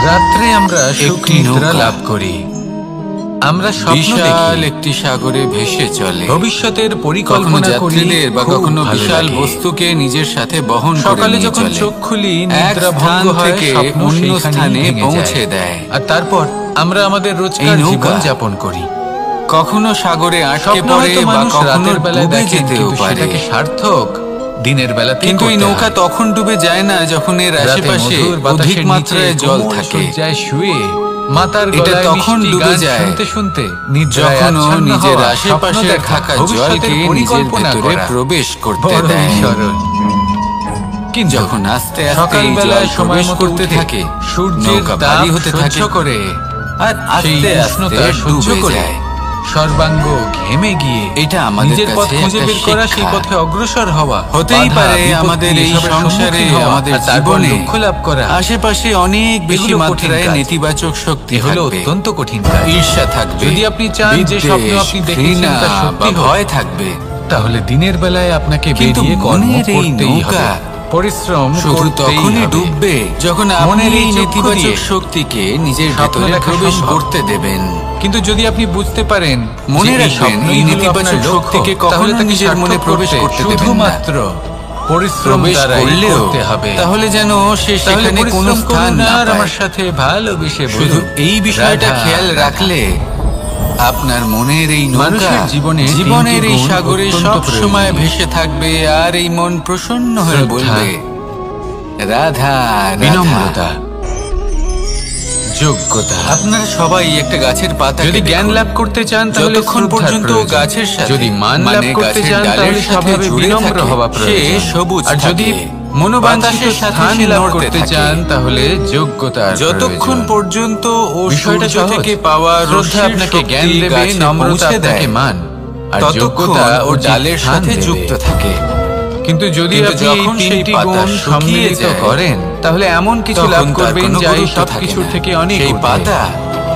রাত্রে আমরা সুখ নিদ্রা লাভ করি। আমরা স্বপ্ন দেখি একটি সাগরে ভেসে চলে। ভবিষ্যতের পরিকল্পনা করি বা কখনো বিশাল বস্তুকে নিজের সাথে বহন করে সকালে যখন চোখ খুলি নিদ্রা ভঙ্গ হয়, স্বপ্ন অন্য স্থানে পৌঁছে দেয়, আর তারপর আমরা আমাদের রোজকার জীবন যাপন করি। কখনো সাগরে আটকে পড়ে বা কখনো ডুবে যেতেও পারে। সেটাকে সার্থক দিনের বেলাতে, কিন্তু এই নৌকা তখন ডুবে যায় না যখন এর আশেপাশে অধিক মাত্রায় জল থাকে। শুয়ে মাতার গলায় তখন ডুবে যায় শুনতে শুনতে যখন নিজের আশেপাশে থাকা জলকে নিজের ভেতরে প্রবেশ করতে দেয়। কিন্তু যখন আস্তে আস্তে সকালবেলায় সময় করতে থাকে, সূর্যের তাপ হতে থাকে করে আর আস্তে আস্তে সহ্য করে সর্বাঙ্গ ঘেমে গিয়ে এটা আমাদের পথ খুঁজে বের করা, সেই পথে অগ্রসর হওয়া। হতেই পারে আমাদের এই সংসারে, আমাদের জীবনে লক্ষ্য লাভ করা আশেপাশে অনেক বেশি মাত্রায় নেতিবাচক শক্তি হলো অত্যন্ত কঠিন কাজ। ঈর্ষা থাকবে, যদি আপনি চান যে স্বপ্ন আপনি দেখেছেন তা সত্যি ভয় থাকবে, তাহলে দিনের বেলায় আপনাকে বেরিয়ে কর্ম করতেই হবে। পরিশ্রম শুধু তখনই ডুববে যখন মনের এই নেতিবাচক শক্তিকে নিজের ভেতরে প্রবেশ করতে দেবেন। কিন্তু যদি আপনি বুঝতে পারেন মনে রাখবেন এই নেতিবাচক শক্তিকে কখনো নিজের মনে প্রবেশ করতে দেবেন না। শুধুমাত্র পরিশ্রম করলেও হবে, তাহলে যেন সে সেখানে কোনো স্থান না পায়। আমার সাথে ভালোবেসে শুধু এই বিষয়টা খেয়াল রাখলে আপনার মনের এই নৌকা জীবনের এই সাগরে সব সময় ভেসে থাকবে, আর এই মন প্রসন্ন হয়ে বলবে রাধা। বিনম্রতা, যোগ্যতা। আপনারা সবাই একটা গাছের পাতা যদি জ্ঞান লাভ করতে চান তাহলে যতক্ষণ পর্যন্ত গাছের সাথে, যদি মান লাভ করতে চান তাহলে স্বভাবে বিনম্র হওয়া প্রয়োজন। সবুজ, আর যদি মনোবাঞ্ছিত স্থান লাভ করতে চান তাহলে যোগ্যতা। যতক্ষণ পর্যন্ত ও বিষয়টা থেকে পাওয়া শ্রদ্ধা আপনাকে জ্ঞান দেবে, নম্রতা আপনাকে মান, আর যোগ্যতা ও ডালের সাথে যুক্ত থাকে। কিন্তু যদি আপনি এই তিনটি গুণ সম্মিলিত করেন তাহলে এমন কিছু লাভ করবেন যা এই সবকিছুর থেকে অনেক ঊর্ধ্বে। পাতা,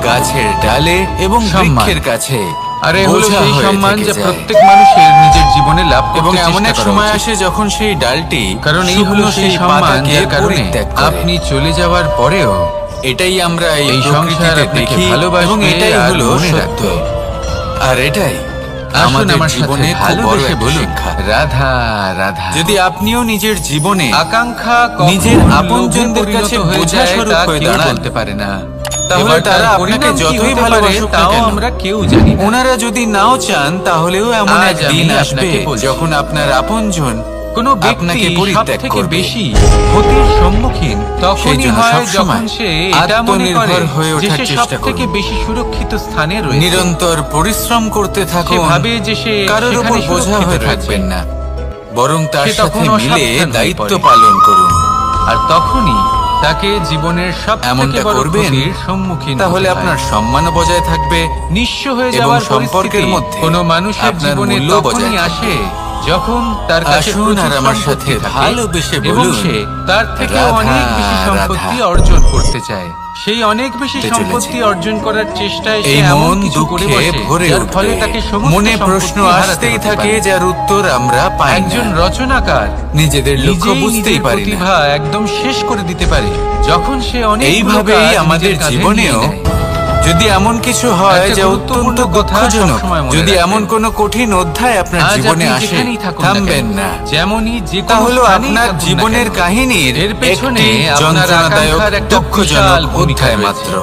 গাছের ডালে এবং বৃক্ষের কাছে, আর এই হলো সেই সম্মান যা প্রত্যেক মানুষের নিজের জীবনে লাভ করতে চেষ্টা করা উচিত। এবং এমন এক সময় আসে যখন সেই ডালটি, কারণ এই হলো সেই সম্মান যার কারণে আপনি চলে যাওয়ার পরেও এটাই আমরা এই সংসারে দেখি, ভালোবাসি, এবং এটাই হলো সত্য। আর এটাই আমাদের জীবনে ভালোবেসে বলুন রাধা রাধা। যদি আপনিও নিজের জীবনে আকাঙ্ক্ষা নিজের আপনজনদের কাছে বোঝা স্বরূপ হয়ে দাঁড়াতে পারে না, তাহলে তারা আপনাকে যতই ভালোবাসুক না কেন আমরা কেউ জানি না। ওনারা যদি নাও চান তাহলেও এমন একদিন আসবে যখন আপনার আপনজন কোনো ব্যক্তি সবথেকে বেশি ক্ষতির সম্মুখীন তখনই হয় যখন সে এটা মনে করে যে সে সবথেকে বেশি সুরক্ষিত স্থানে রয়েছে। নিরন্তর পরিশ্রম করতে থাকুন, ভাবে যে সে কারোর উপর বোঝা হয়ে থাকবেন না, বরং তার সাথে মিলে দায়িত্ব পালন করুন। আর তখনই তাকে জীবনের সবথেকে বড় ক্ষতির সম্মুখীন, তাহলে আপনার সম্মান বজায় থাকবে, নিঃস্ব হয়ে যাওয়ার সম্পর্কের মধ্যে কোনো মানুষের জীবনে তখনই আসে যখন তার কাছে আমার সাথে ভালোবেসে এবং সে তার থেকে অনেক বেশি সম্পত্তি অর্জন করতে চায়। সেই অনেক বেশি সম্পত্তি অর্জন করার চেষ্টায় সে এমন কিছু করে বসে যার ফলে তাকে মনে প্রশ্ন আসতেই থাকে যার উত্তর আমরা পাই না। একজন রচনাকার নিজেদের লক্ষ্য বুঝতেই পারে না, প্রতিভা একদম শেষ করে দিতে পারে যখন সে অনেক। এইভাবেই আমাদের জীবনেও যদি এমন কিছু হয় যা অত্যন্ত দুঃখজনক, যদি এমন কোনো কঠিন অধ্যায় আপনার জীবনে আসে, থামবেন না। যেমনই তাহলে আপনার জীবনের কাহিনীর এর পেছনে যন্ত্রণাদায়ক দুঃখজনক অধ্যায় মাত্র।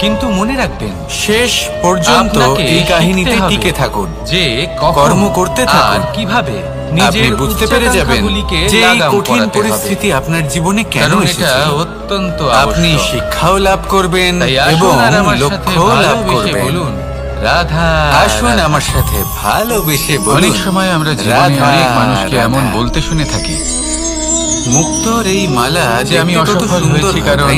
কিন্তু মনে রাখবেন শেষ পর্যন্ত এই কাহিনীতে টিকে থাকুন, যে কর্ম করতে থাকুন। কিভাবে নিজের বুঝতে পেরে যাবেন যে এই কঠিন পরিস্থিতি আপনার জীবনে কেন এসেছে। অত্যন্ত আপনি শিক্ষাও লাভ করবেন এবং লক্ষ্যও লাভ করবেন। বলুন রাধা, আসুন আমার সাথে ভালোবেসে বলুন। অনেক সময় আমরা জীবনে অনেক মানুষকে এমন বলতে শুনে থাকি, মুক্তোর এই মালা যে আমি অসফল হয়েছি কারণ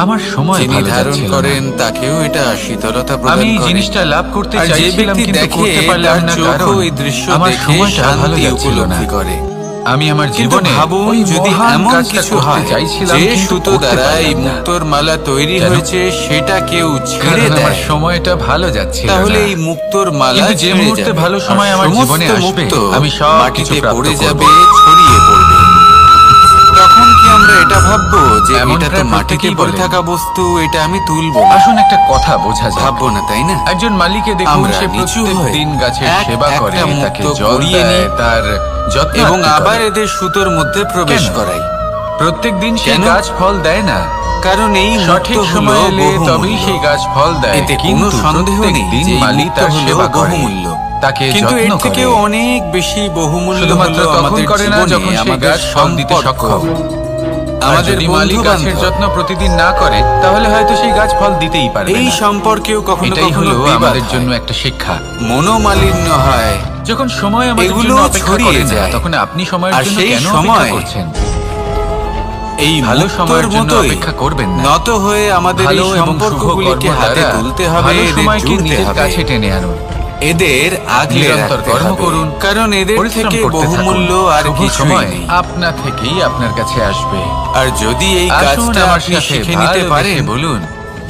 আমার সময় নির্ধারণ করেন, তাকেও এটা শীতলতা প্রদান করে। আমি জিনিসটা লাভ করতে চাইছিলাম কিন্তু করতে পারলাম না, কারণ এই দৃশ্য আমার সময়টা ভালো উপলব্ধি করে। আমি আমার জীবনে ভাবুন যদি এমন কিছু হয় যে সুতো দ্বারা এই মুক্তোর মালা তৈরি হয়েছে সেটা কেউ ছেড়ে দেয়, আমার সময়টা ভালো যাচ্ছে, তাহলে এই মুক্তোর মালা যে মুহূর্তে ভালো সময় আমার জীবনে আসবে আমি সব মাটিতে পড়ে যাবে, ছড়িয়ে পড়বে। তখন কি আমরা এটা ভাববো যে এমন এটা তো প্রায় মাটিতে প্রত্যেকেই পড়ে বলে। থাকা বস্তু, এটা আমি তুলবো না। আসুন একটা কথা বোঝা যাক, ভাববো না, তাই না? একজন মালিকে দেখুন, আমরা সে নিচু প্রত্যেক হয়ে দিন গাছের এক সেবা করে, একটা তাকে মুক্তো জল কুড়িয়ে দেয়, নিই তার যত্ন এবং আত্তি আবার করে। এদের সুতোর মধ্যে প্রবেশ কেন? করাই। প্রত্যেক দিন সেই কেন? গাছ ফল দেয় না, কারণ এই সঠিক মুক্তো সময় হলো এলে তবেই বহুমূল্য। সেই গাছ ফল দেয়। এতে কোনো কিন্তু সন্দেহ প্রত্যেক নেই দিন যে এই মালিক মুক্তো তার হলো সেবা করে, বহুমূল্য। তাকে কিন্তু যত্ন এর করে। থেকেও অনেক বেশি বহুমূল্য শুধুমাত্র হলো তখন আমাদের করে না জীবনে যখন সেই আমাদের গাছ ফল দিতে সম্পর্ক। সক্ষম। আর আমাদের যদি মালিক বন্ধু গাছের বান্ধব যত্ন প্রতিদিন না করে, তাহলে হয়তো সেই গাছ ফল দিতেই পারবে এই না। সম্পর্কেও কখনো এটাই কখনো হলো বিবাদ আমাদের হয়। জন্য একটা শিক্ষা। মনোমালিন্য হয়, যখন সময় আমাদের এগুলো জন্য অপেক্ষা ছড়িয়ে করে না, যায়। তখন আপনি সময়ের আর জন্য সেই কেন সময় অপেক্ষা করছেন? এই ভালো সময়ের মুক্তোর জন্য মতোই অপেক্ষা করবেন না। নত হয়ে আমাদের এই ভালো এবং শুভ সম্পর্কগুলিকে কর্ম হাতে দ্বারা তুলতে হবে, ভালো এদের সময়কে জুড়তে নিজের হবে, কাছে টেনে আনুন। এদের আগলে নিরন্তর রাখতে কর্ম হবে। করুন, কারণ এদের পরিশ্রম থেকে করতে বহুমূল্য থাকুন। আর শুভ কিছুই সময় নেই। আপনা থেকেই আপনার কাছে আসবে। আর যদি এই আসুন কাজটা আমার আপনি সাথে শিখে নিতে ভালোবেসে পারেন, বলুন,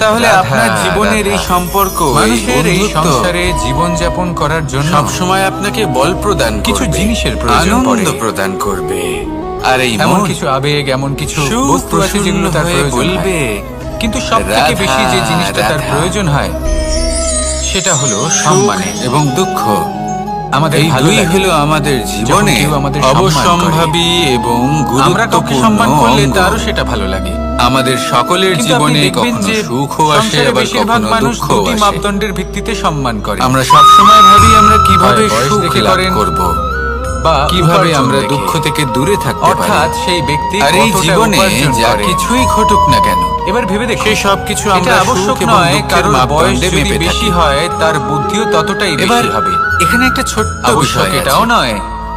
তাহলে রাধা, আপনার জীবনের এই রাধা। সম্পর্ক, মানুষের এই বন্ধুত্ব সংসারে জীবনযাপন করার জন্য সবসময় আপনাকে বল প্রদান করবে, কিছু জিনিসের প্রয়োজন আনন্দ পড়ে। প্রদান করবে। আর এই এমন মন কিছু আবেগ, এমন কিছু সুপ্রসন্ন বস্তু আছে যেগুলো তার হয়ে প্রয়োজন বলবে, হয়। কিন্তু সব থেকে রাধা, বেশি যে জিনিসটা তার রাধা। প্রয়োজন হয়, সেটা হলো সুখ সম্মানের। এবং দুঃখ। আমাদের এই ভালো দুই লাগে হলো আমাদের জীবনে কেউ আমাদের সম্মান করে। অবশ্যম্ভাবী এবং আমরা কাউকে গুরুত্বপূর্ণ সম্মান করলে অঙ্গ। তারও সেটা ভালো লাগে। আমাদের সকলের কিন্তু আপনি জীবনে দেখবেন কখনো যে সুখও আসে, সংসারে আবার বেশিরভাগ কখনো মানুষ দুঃখও দুটি আসে। মাপদণ্ডের ভিত্তিতে সম্মান করে। আমরা সবসময় ভাবি আমরা কিভাবে হয় বয়স সুখ দেখে লাভ করেন, করব, বা কিভাবে উপার্জন আমরা দেখে। দুঃখ থেকে দূরে থাকতে পারি। অর্থাৎ সেই ব্যক্তি আর এই কতটা জীবনে উপার্জন যা করে। কিছুই ঘটুক না কেন, এবার ভেবে দেখুন, সেই সব কিছু এটা আমরা আবশ্যক সুখ এবং নয় দুঃখের কারোর বয়স মাপদণ্ডে যদি মেপে বেশি থাকি। হয় তার বুদ্ধিও ততটাই এবার বেশি হবে। এখানে একটা ছোট্ট আবশ্যক বিষয় এটাও আছে। নয়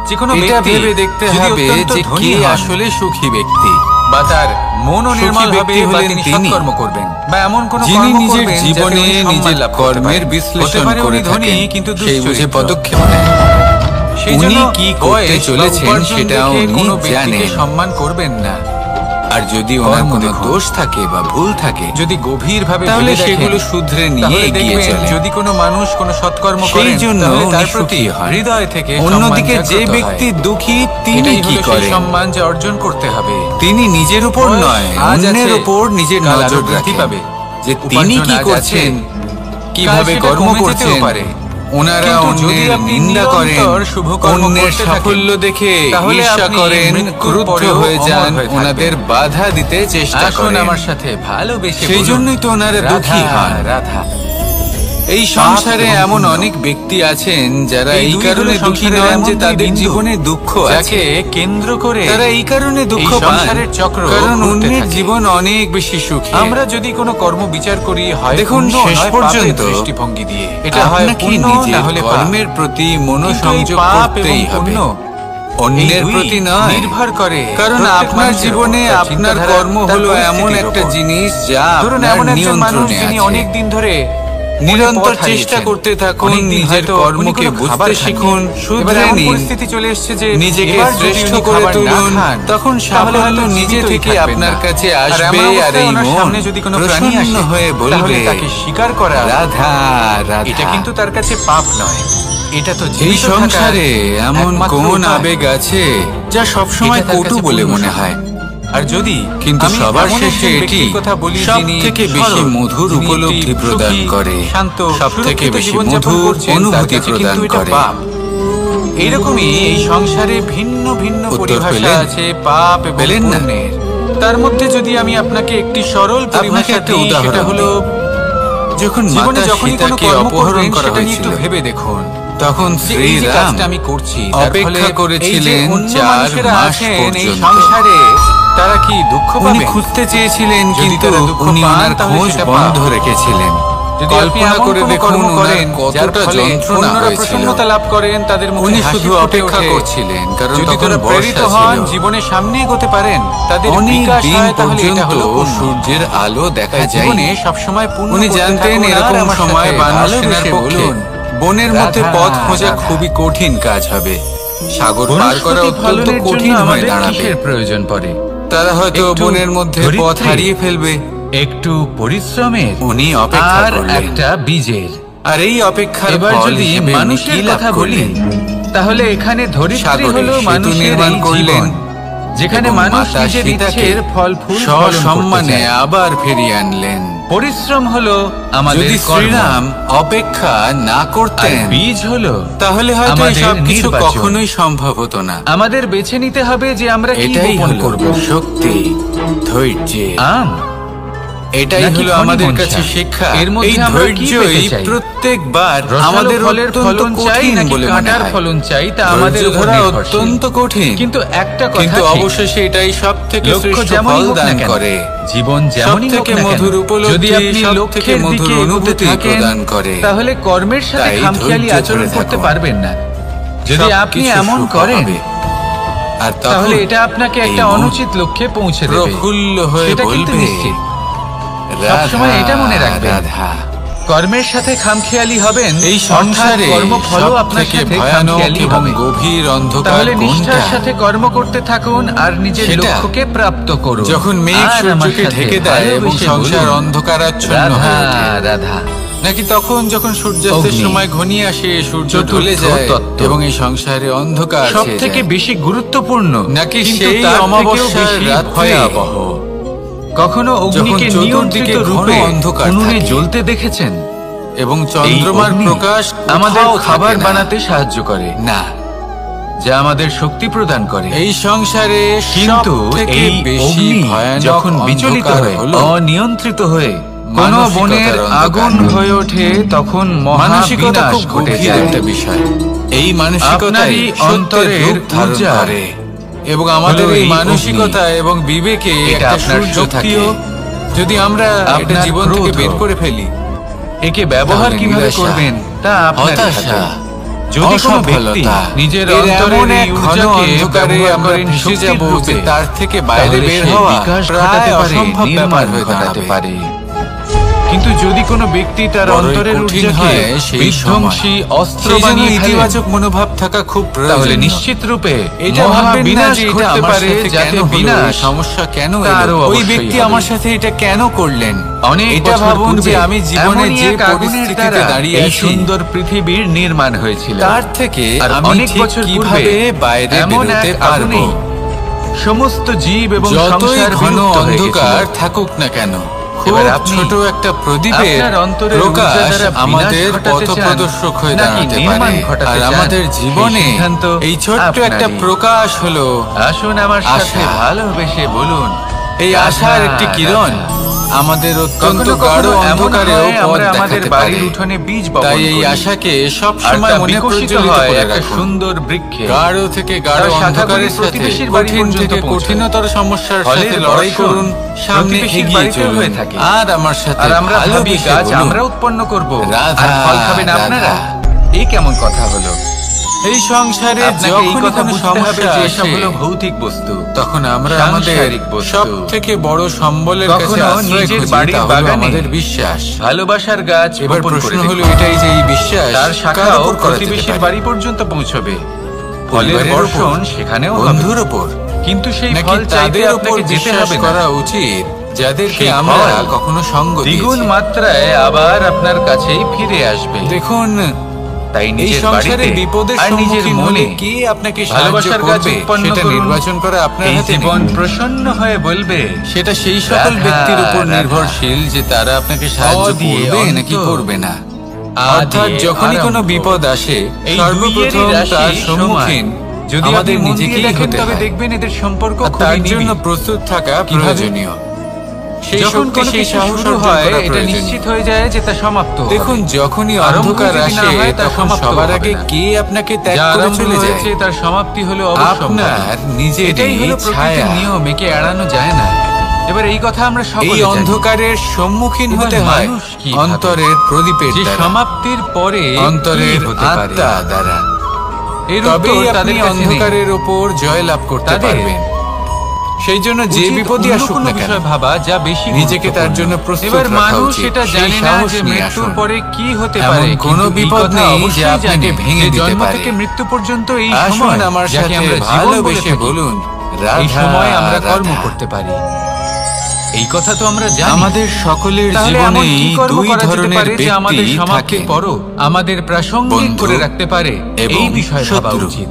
যে কোনো এটা ব্যক্তি ভেবে দেখতে যদি হবে অত্যন্ত যে ধনী কে হন, আসলে সুখী ব্যক্তি। বা তার মনও সুখী নির্মল হবে, ব্যক্তি বা হলেন তিনি তিনি, সৎকর্ম করবেন, বা এমন কোন যিনি কর্ম নিজের করবেন জীবনে যাতে উনি সম্মান নিজের লাভ করতে কর্মের পারেন। বিশ্লেষণ হতে পারে করে উনি ধনী থাকেন, কিন্তু সেই বুঝে দুশ্চরিত্র। পদক্ষেপ নেন। সেই উনি জন্য কি করতে বয়স বা চলেছেন উপার্জন সেটা দেখে উনি কোনো ব্যক্তিকে জানেন। সম্মান করবেন না। আর যদি ওনার কর্ম কোনো দেখুন। দোষ থাকে বা ভুল থাকে, যদি গভীরভাবে তাহলে ভেবে দেখেন, সেগুলো শুধরে নিয়ে তাহলে এগিয়ে দেখবেন চলেন। যদি কোনো মানুষ কোনো সৎকর্ম সেই করেন, জন্য তাহলে তার উনি প্রতি সুখী হন। হৃদয় থেকে অন্যদিকে সম্মান যে জাগ্রত ব্যক্তি হয়। দুঃখী তিনি এটাই কি হলো সেই করেন? সম্মান যা অর্জন করতে হবে। তিনি নিজের উপর বয়স নয়, আজ অন্যের আছে, উপর নিজের কাল আরো নজর বৃদ্ধি রাখেন, পাবে। যে তিনি উপার্জন কি আজ করছেন, আছে, কিভাবে কাল সেটা কর্ম কমে যেতেও করছেন। পারে। ওনারা কিন্তু যদি অন্যের আপনি নিন্দা করেন, নিরন্তর শুভকর্ম অন্যের করতে সাফল্য থাকেন, দেখে তাহলে ঈর্ষা আপনি করেন, মৃত্যুর ক্রুদ্ধ পরেও হয়ে অমর যান, হয়ে থাকবেন। ওনাদের বাধা দিতে চেষ্টা আসুন করেন। আমার সাথে ভালোবেসে সেই বলুন, জন্যই তো ওনারা রাধা, দুঃখী হন। রাধা। এই সংসারে এবং এমন পুণ্য। অনেক ব্যক্তি আছেন যারা এই এই দুই কারণে হলো দুঃখী সংসারের নন এমন যে দুই তাদের বিন্দু, জীবনে দুঃখ আছে। যাকে কেন্দ্র করে তারা এই কারণে দুঃখ এই পান সংসারের চক্র কারণ ঘুরতে অন্যের থাকে। জীবন অনেক বেশি সুখী। আমরা যদি কোনো কর্ম বিচার করি, হয় দেখুন, পুণ্য শেষ নয় পর্যন্ত পাপের দৃষ্টিভঙ্গি দিয়ে, এটা হয় আপনাকে পুণ্য নিজের না হলে পাপ। কর্মের প্রতি কিন্তু এই মনোসংযোগ পাপ করতেই এবং হবে, পুণ্য অন্যের এই দুই প্রতি নয়। নির্ভর করে কারণ প্রত্যেক আপনার মানুষের জীবনে উপর, তার আপনার চিন্তাধারা, কর্ম তার হলো এমন পরিস্থিতির একটা উপর। জিনিস যা ধরুন আপনার এমন একজন মানুষ নিয়ন্ত্রণে যিনি আছে। অনেক দিন ধরে নিরন্তর চেষ্টা করতে থাকুন, নিজের কর্মকে বুঝতে শিখুন, শুধরে নিন, পরিস্থিতি চলে এসেছে যে নিজেকে এবার যদি শ্রেষ্ঠ উনি করে খাবার না তুলুন, খান, তখন তাহলে সাফল্য হয়তো নিজে জীবিতই থেকে থাকবেন আপনার না। কাছে আর আসবে। এমন আর অবস্থায় এই ওনার মন সামনে যদি কোনো প্রাণী প্রসন্ন আসে, হয়ে তাহলে বলবে, তাকে স্বীকার করা রাধা, রাধা। এটা কিন্তু তার কাছে পাপ নয়, এটা তো এই জীবিত থাকার সংসারে এমন একমাত্র কোন উপায়। আবেগ আছে যা সবসময় এটা তার কটু কাছে বলে পূর্ণ মনে সত্য। হয়, আর যদি কিন্তু আমি সবার এমন শেষে একজন এটি ব্যক্তির কথা বলি সব যিনি থেকে বেশি সরল, মধুর যিনি উপলব্ধি একটি প্রদান সুখী, করে, শান্ত, সব থেকে সুরক্ষিত বেশি জীবনযাপন মধুর করছেন, তার অনুভূতি কাছে প্রদান কিন্তু এটা করে। পাপ। এইরকমই এই সংসারে ভিন্ন ভিন্ন উত্তর পরিভাষা পেলেন? আছে পাপ এবং পেলেন না? পুণ্যের। তার মধ্যে যদি আমি আপনাকে একটি সরল পরিভাষা একটা দিই, উদাহরণ সেটা হলো যখন জীবনে মাতা যখনই কোনো সীতাকে কর্ম অপহরণ করবেন করা সেটা নিয়ে একটু হয়েছিল, ভেবে দেখুন তখন যে এই যে শ্রীরাম কাজটা আমি করছি, তার ফলে অপেক্ষা করেছিলেন এই যে অন্য 4 মানুষেরা মাস আছেন এই পর্যন্ত। সংসারে, তারা কি দুঃখ উনি পাবেন? খুঁজতে চেয়েছিলেন, যদি কিন্তু তারা দুঃখ উনি পান, ওনার তাহলে খোঁজ সেটা বন্ধ পাপ। রেখেছিলেন। যদি আপনি কল্পনা এমন করে কোনো দেখুন কর্ম ওনার করেন যার কতটা ফলে যন্ত্রণা অন্যরা হয়েছিল। প্রসন্নতা লাভ করেন, তাদের মুখে উনি হাসি শুধু ফুটে অপেক্ষা ওঠে, করছিলেন, কারণ যদি তখন তারা প্রেরিত বর্ষা হন, ছিল। জীবনের সামনে এগোতে পারেন, তাদের অনেক বিকাশ দিন হয়, তাহলে এটা পর্যন্ত হলো পুণ্য। সূর্যের আলো দেখা তাই যায়। জীবনে সবসময় পুণ্য উনি করতে জানতেন থাকুন, আর এরকম আমার সময় সাথে বানর ভালোবেসে সেনার পক্ষে বলুন, বনের মধ্যে রাধা, পথ খোঁজা রাধা। খুবই কঠিন কাজ হবে। সাগর পার করা বনস্পতি অত্যন্ত ফলনের জন্য কঠিন হয়ে আমাদের দাঁড়াবে। কিসের প্রয়োজন পড়ে? তারা হয়তো একটু বনের মধ্যে পথ ধরিত্রী, হারিয়ে ফেলবে। একটু পরিশ্রমের, উনি অপেক্ষা আর করলেন। একটা বীজের। আর এই অপেক্ষার এবার ফল যদি হিসেবে উনি মানুষের কি লাভ কথা বলি, করলেন? তাহলে এখানে ধরিত্রী সাগরে হলো সেতু মানুষের নির্মাণ এই করলেন। জীবন। যেখানে এবং মানুষ মাতা নিজের সীতাকে ইচ্ছের ফল ফুল সসম্মানে আবার ফিরিয়ে আনলেন। পরিশ্রম হলো আমাদের যদি কর্ম, শ্রীরাম অপেক্ষা না আর করতেন বীজ হলো তাহলে হয়তো আমাদের সব কিছু নির্বাচন। কখনোই সম্ভব হতো না। আমাদের বেছে নিতে হবে যে আমরা কি এটাই বপন হলো করব, শক্তি, ধৈর্য। আম এটাই নাকি হলো খনি আমাদের মনসা? কাছে শিক্ষা। এর মধ্যে এই আমরা কি পেতে ধৈর্যই চাই? প্রত্যেকবার রসালো আমাদের ফলের অত্যন্ত ফলন চাই কঠিন নাকি বলে মনে কাঁটার হয়। ফলন চাই তা আমাদের ধৈর্য উপর ধরা নির্ভরশীল। অত্যন্ত কঠিন, কিন্তু একটা কথা কিন্তু ঠিক, অবশেষে এটাই সব থেকে লক্ষ্য শ্রেষ্ঠ যেমনই ফল হোক না দান কেন, করে। জীবন যেমনই হোক সবথেকে না কেন, মধুর উপলব্ধি, যদি আপনি সবথেকে লক্ষ্যের মধুর দিকে এগোতে অনুভূতি থাকেন, প্রদান করে। তাহলে কর্মের সাথে তাই খামখেয়ালি ধৈর্য আচরণ ধরে করতে থাকুন। পারবেন না। যদি আপনি সবকিছু এমন সুখ করেন, হবে। আর তাহলে এটা আপনাকে একটা এই মন অনুচিত লক্ষ্যে পৌঁছে দেবে। প্রফুল্ল হয়ে সেটা কিন্তু বলবে, নিশ্চিত। রাধা, সবসময় এটা মনে রাখবেন, রাধা। কর্মের সাথে খামখেয়ালি হবেন, এই সংসারে কর্মফলও আপনার সবথেকে সাথে ভয়ানক খামখেয়ালি এবং হবে। গভীর অন্ধকার তাহলে নিষ্ঠার কোনটা? সাথে কর্ম করতে থাকুন আর নিজের সেটা লক্ষ্যকে প্রাপ্ত করুন। যখন মেঘ আর আমার সূর্যকে সাথে ঢেকে দেয় এবং ভালোবেসে সংসার বলুন, অন্ধকারাচ্ছন্ন রাধা হয়ে ওঠে, রাধা। নাকি তখন যখন সূর্যাস্তের অগ্নি, সময় ঘনিয়ে আসে, সূর্য চতুর্থ ঢলে যায় তত্ত্ব, এবং এই সংসারে অন্ধকার সব ছেয়ে থেকে যায়। বেশি গুরুত্বপূর্ণ, নাকি কিন্তু সেই তার থেকেও অমাবস্যার বেশি রাত্রে ভয়াবহ, কখনো অগ্নিকে যখন নিয়ন্ত্রিত চতুর্দিকে ঘন রূপে অন্ধকার উনুনে থাকে জ্বলতে দেখেছেন? এবং এই চন্দ্রমার অগ্নি প্রকাশ আমাদের কোথাও খাবার থাকে না। বানাতে সাহায্য করে, না, যা আমাদের শক্তি প্রদান করে। এই সংসারে কিন্তু সবথেকে এই বেশি অগ্নি ভয়ানক যখন বিচলিত অন্ধকার হয়ে, হলো অনিয়ন্ত্রিত হয়ে কোন মানসিকতার বনের অন্ধকার। আগুন হয়ে ওঠে, তখন মানসিকতা মহাবিনাশ খুব ঘটে গভীর যায়। একটা বিষয়। এই মানসিকতাই আপনারই সত্যের অন্তরের রূপ ধারণ ঊর্জা করে এবং আমাদের হলো এই এই মানসিকতা এবং বিবেকে এটা একটা আপনার সূর্য থাকে। শক্তিও, যদি আমরা এটা আপনার জীবন থেকে ক্রোধও। বের করে ফেলি, একে ব্যবহার তাহলে কিভাবে নিরাশা, করবেন তা আপনার হতাশা, যদি কোনো ব্যক্তি অসফলতা, নিজের এর অন্তরের এমন এই এক ঘন ঊর্জাকে অন্ধকারে ব্যবহার আমরা করেন ভেসে শক্তির যাব রূপে, যে তার থেকে বাইরে তাহলে বের সে হওয়া বিকাশ প্রায় ঘটাতে পারে, অসম্ভব নির্মাণ ব্যাপার হয়ে ঘটাতে দাঁড়াবে। পারে। কিন্তু যদি কোনো ব্যক্তি তার বড়ই অন্তরের কঠিন ঊর্জাকে হয় সেই বিধ্বংসী সময়। অস্ত্র সেই জন্য বানিয়ে ফেলেন, ইতিবাচক মনোভাব থাকা খুব তাহলে প্রয়োজনীয়। নিশ্চিত রূপে এটা ভাববেন না মহাবিনাশ যে এটা ঘটতে আমার পারে, সাথে যাতে কেন হলো, বিনাশ সমস্যা কেন তারও এলো, ওই অবশ্যই ব্যক্তি হবে। আমার সাথে এটা কেন করলেন। অনেক এটা বছর ভাবুন পূর্বে যে আমি জীবনে এমনই যে এক আগুনের পরিস্থিতিতে দ্বারা দাঁড়িয়ে এই আছি, সুন্দর পৃথিবীর নির্মাণ হয়েছিল। তার থেকে আর আমি অনেক ঠিক বছর কিভাবে পূর্বে বাইরে এমন বেরোতে এক পারবো। আগুনেই সমস্ত জীব এবং যতই সংসার ঘন বিলুপ্ত হয়ে অন্ধকার গেছিল। থাকুক না কেন, খুব এবার আপনি ছোট একটা প্রদীপের আপনার অন্তরের প্রকাশ ঊর্জা দ্বারা আমাদের বিনাশ ঘটাতে চান, পথপ্রদর্শক হয়ে নাকি দাঁড়াতে নির্মাণ পারে। ঘটাতে আর চান, আমাদের সেই জীবনে সিদ্ধান্ত এই ছোট্ট একটা আপনারই। প্রকাশ হলো আসুন আমার সাথে আশা। ভালোবেসে বলুন, এই রাধা, আশার একটি কিরণ রাধা। আমাদের অত্যন্ত কখনো গাঢ় কখনো এমন অন্ধকারেও হয় পথ আমরা আমাদের দেখাতে বাড়ির পারে। উঠোনে বীজ বপন তাই এই করি, আশাকে সব আর সময় তা মনে বিকশিত প্রজ্বলিত হয় করে একটা রাখুন। সুন্দর বৃক্ষে। গাঢ় থেকে গাঢ় তার শাখাগুলি অন্ধকারের সাথে প্রতিবেশীর বাড়ি কঠিন পর্যন্ত থেকে পৌঁছায়। কঠিনতর সমস্যার ফলের সাথে লড়াই বর্ষণ করুন, সামনে প্রতিবেশীর এগিয়ে বাড়িতেও চলুন। হয়ে থাকে। আর আমার সাথে আর আমরা ভাবি ভালোবেসে গাছ বলুন, আমরা উৎপন্ন করব, রাধা, আর ফল খাবেন আপনারা। রাধা। এই কেমন কথা হলো? এই সংসারে আপনাকে এই যখন কথা কোনো বুঝতে হবে সমস্যা যে এসব আসে, হলো ভৌতিক বস্তু, তখন আমরা আমাদের সাংসারিক বস্তু। সব থেকে বড় সম্বলের কাছে কখনো আশ্রয় নিজের খুঁজি, বাড়ির তা হলো বাগানে আমাদের বিশ্বাস। ভালোবাসার গাছ এবার বপন প্রশ্ন করে হলো দেখুন। এটাই যে এই বিশ্বাস তার কার শাখাও উপর করা যেতে প্রতিবেশীর পারে? বাড়ি পর্যন্ত পৌঁছবে, ফলের পরিবারের বর্ষণ উপর, সেখানেও হবে। বন্ধুর উপর, কিন্তু সেই নাকি ফল চাইতে তাদের উপর আপনাকে যেতে বিশ্বাস হবে না। করা উচিত যাদেরকে সেই আমরা ফল কখনো সঙ্গ দ্বিগুণ দিয়েছি? মাত্রায় আবার আপনার কাছেই ফিরে আসবে। দেখুন, তাই এই নিজের সংসারে বাড়িতে বিপদের আর নিজের সম্মুখীন হলে মনে কে আপনাকে সাহায্য ভালোবাসার গাছ করবে উৎপন্ন সেটা করুন। নির্বাচন করা আপনার এই হাতে জীবন নেই। প্রসন্ন হয়ে বলবে, সেটা সেই সকল রাধা, ব্যক্তির উপর রাধা। নির্ভরশীল যে তারা আপনাকে সাহায্য অ দিয়ে করবে অন্ত। নাকি করবে না। আ অর্থাৎ দিয়ে যখনই কোনো আরম্ভ। বিপদ আসে, এই সর্বপ্রথম দুইয়েরই রাশি তার সম্মুখীন সমান। যদি আমাদের আপনি মন দিয়ে নিজেকেই দেখেন হতে তবে হয়। দেখবেন এদের সম্পর্ক আর তার খুবই জন্য নিবিড়। প্রস্তুত থাকা কিভাবে? প্রয়োজনীয়। সেই যখন শক্তি, কোনো সেই কিছু সাহস শুরু অর্জন হয় করা এটা প্রয়োজনীয়। নিশ্চিত হয়ে যায় যে তা সমাপ্ত হবে। দেখুন, যখনই আরম্ভ অন্ধকার যদি না আসে হয় তা তখন সমাপ্ত সবার হবে আগে না। কে আপনাকে ত্যাগ যা করে আরম্ভ চলে যায়? হয়েছে তার সমাপ্তি হলো অবশ্যম্ভাবী। আপনার নিজেরই এটাই হলো প্রকৃতির ছায়া। নিয়ম, একে এড়ানো যায় না। এবার এই কথা আমরা এই সকলে জানি। অন্ধকারের সম্মুখীন এবার হতে হয় মানুষ কি ভাবে? অন্তরের প্রদীপের যে দ্বারা, সমাপ্তির পরে অন্তরের কি হতে পারে? আত্মা দ্বারা। এর তবেই উত্তর আপনি তাদের কাছে নেই। অন্ধকারের ওপর জয় লাভ করতে তাদের পারবেন। সেই জন্য যে উচিত বিপদই অন্য আসুক কোনো না কেন, বিষয় ভাবা যা বেশি নিজেকে তার গুরুত্বপূর্ণ। জন্য প্রস্তুত এবার রাখা মানুষ উচিত। এটা সেই জানে না সাহস যে নিয়ে মৃত্যুর আসুন। পরে কি হতে এমন পারে, কোনো কিন্তু এই বিপদ কথা নেই যে অবশ্যই আপনাকে জানে ভেঙে যে দিতে জন্ম পারে। থেকে মৃত্যু পর্যন্ত এই আসুন সময় আমার যাকে সাথে আমরা জীবন বলে ভালোবেসে থাকি, বলুন, এই রাধা, সময় আমরা কর্ম রাধা। করতে পারি। এই কথা তো আমরা জানি। আমাদের সকলের তাহলে এমন জীবনেই কি কর্ম দুই করা যেতে ধরনের পারে যে আমাদের ব্যক্তি সমাপ্তির থাকেন, পরও আমাদের প্রাসঙ্গিক বন্ধু করে রাখতে পারে, এবং এই বিষয়ে ভাবা শত্রু। উচিত।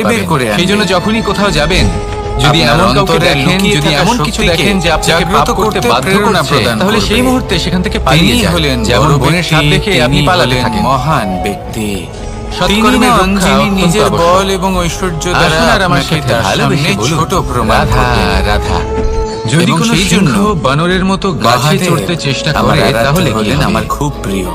বের করে আনবে। সেই জন্য যখনই কোথাও যাবেন যদি এমন কাউকে দেখেন, যদি এমন কিছু দেখেন যে আপনাকে পাপ করতে বাধ্য করছে, তাহলে সেই মুহূর্তে সেখান থেকে পালিয়ে যান। যেমন বনের সাপ দেখে আপনি পালাতে থাকেন। মহান ব্যক্তি, সৎকর্মের রক্ষা যিনি নিজের অত্যন্ত বল আবশ্যক। এবং ঐশ্বর্য দ্বারা আসুন আর আমার আপনাকে সাথে তার ভালোবেসে সামনে বলুন, ছোট প্রমাণ রাধা, করবেন। রাধা। যদি এবং কোনো সেই সিংহ জন্য বানরের মতো গাছে মহাদেব চড়তে চেষ্টা আমার করে, আরাধ্য তাহলে কি হলেন হবে? আমার খুব প্রিয়।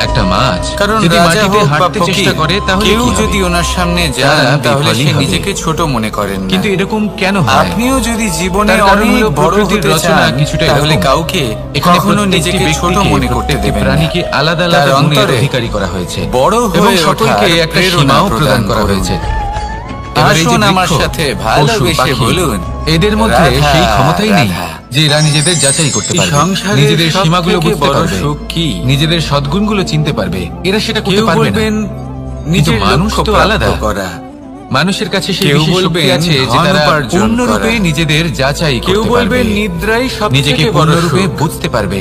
একটা মাছ কারণ যদি রাজা মাটিতে হোক বা হাঁটতে ফকির, চেষ্টা করে, তাহলে কেউ কি হবে? যদি ওনার সামনে যান তারা তাহলে বিফলই সে হবে। নিজেকে ছোট মনে করেন না। কিন্তু এরকম কেন হয়? আপনিও যদি জীবনে তার কারণ অনেক হলো বড় প্রকৃতির হতে রচনা চান, কিছুটা তাহলে এরকম। কাউকে এখানে কখনো প্রত্যেকটি নিজেকে ছোট ব্যক্তিকে, মনে করতে প্রত্যেকটি দেবেন না। প্রাণীকে আলাদা তার আলাদা গুণের অন্তরে অধিকারী করা হয়েছে বড় এবং হয়ে সকলকে ওঠার একটা প্রেরণা সীমাও প্রদান প্রদান করা করুন। হয়েছে। এবার এই যে আসুন আমার বৃক্ষ, সাথে পশু, ভালোবেসে পাখি, বলুন, এদের মধ্যে রাধা, সেই ক্ষমতাই নেই রাধা। যে এরা নিজেদের যাচাই করতে এই পারবে, সংসারের নিজেদের সবথেকে সীমাগুলো বুঝতে বড় পারবে, সুখ কি? নিজেদের সদ্গুণগুলো চিনতে পারবে। এরা সেটা করতে কেউ পারবে না। বলবেন কিন্তু নিজের মানুষ লক্ষ্য তো প্রাপ্ত আলাদা। করা, মানুষের কাছে সেই কেউ বিশেষ শক্তি বলবেন আছে যে ধন তারা উপার্জন পূর্ণরূপে করা। নিজেদের যাচাই কেউ করতে বলবেন পারবে, নিদ্রাই নিজেকে সবথেকে বড় পূর্ণরূপে সুখ। বুঝতে পারবে।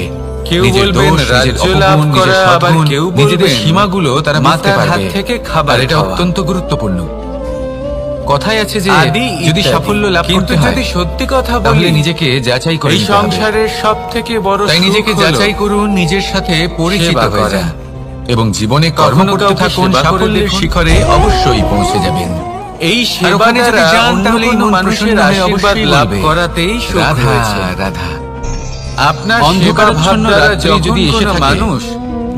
কেউ নিজের বলবেন দোষ, নিজের রাজ্য অপগুণ, লাভ নিজের করা, আবার সদ্গুণ, কেউ নিজেদের বলবেন সীমাগুলো তারা বুঝতে মাতার হাত পারবে। থেকে খাবার আর এটা খাওয়া। অত্যন্ত গুরুত্বপূর্ণ। কথায় আছে যে আদি যদি ইত্যাদি। সাফল্য লাভ কিন্তু করতে হয়, যদি সত্যি কথা তাহলে বলি, নিজেকে যাচাই করে এই নিতে হবে। সংসারের সবথেকে বড় তাই সুখ নিজেকে হলো যাচাই করুন, নিজের সাথে পরিচিত সেবা হয়ে করা। যান এবং জীবনে কর্ম কখনো করতে কাউকে থাকুন। সেবা করে সাফল্যের দেখুন। শিখরে অবশ্যই পৌঁছে যাবেন। এই আর সেবা ওখানে যদি দ্বারা যান, অন্য তাহলে কোনো মন মানুষের প্রসন্ন হয়ে আশীর্বাদ অবশ্যই লাভ বলবে, করাতেই সুখ রাধা, রয়েছে। রাধা। আপনার অন্ধকারাচ্ছন্ন সেবা ভাব দ্বারা রাত্রি যখন যদি এসে কোনো থাকে, মানুষ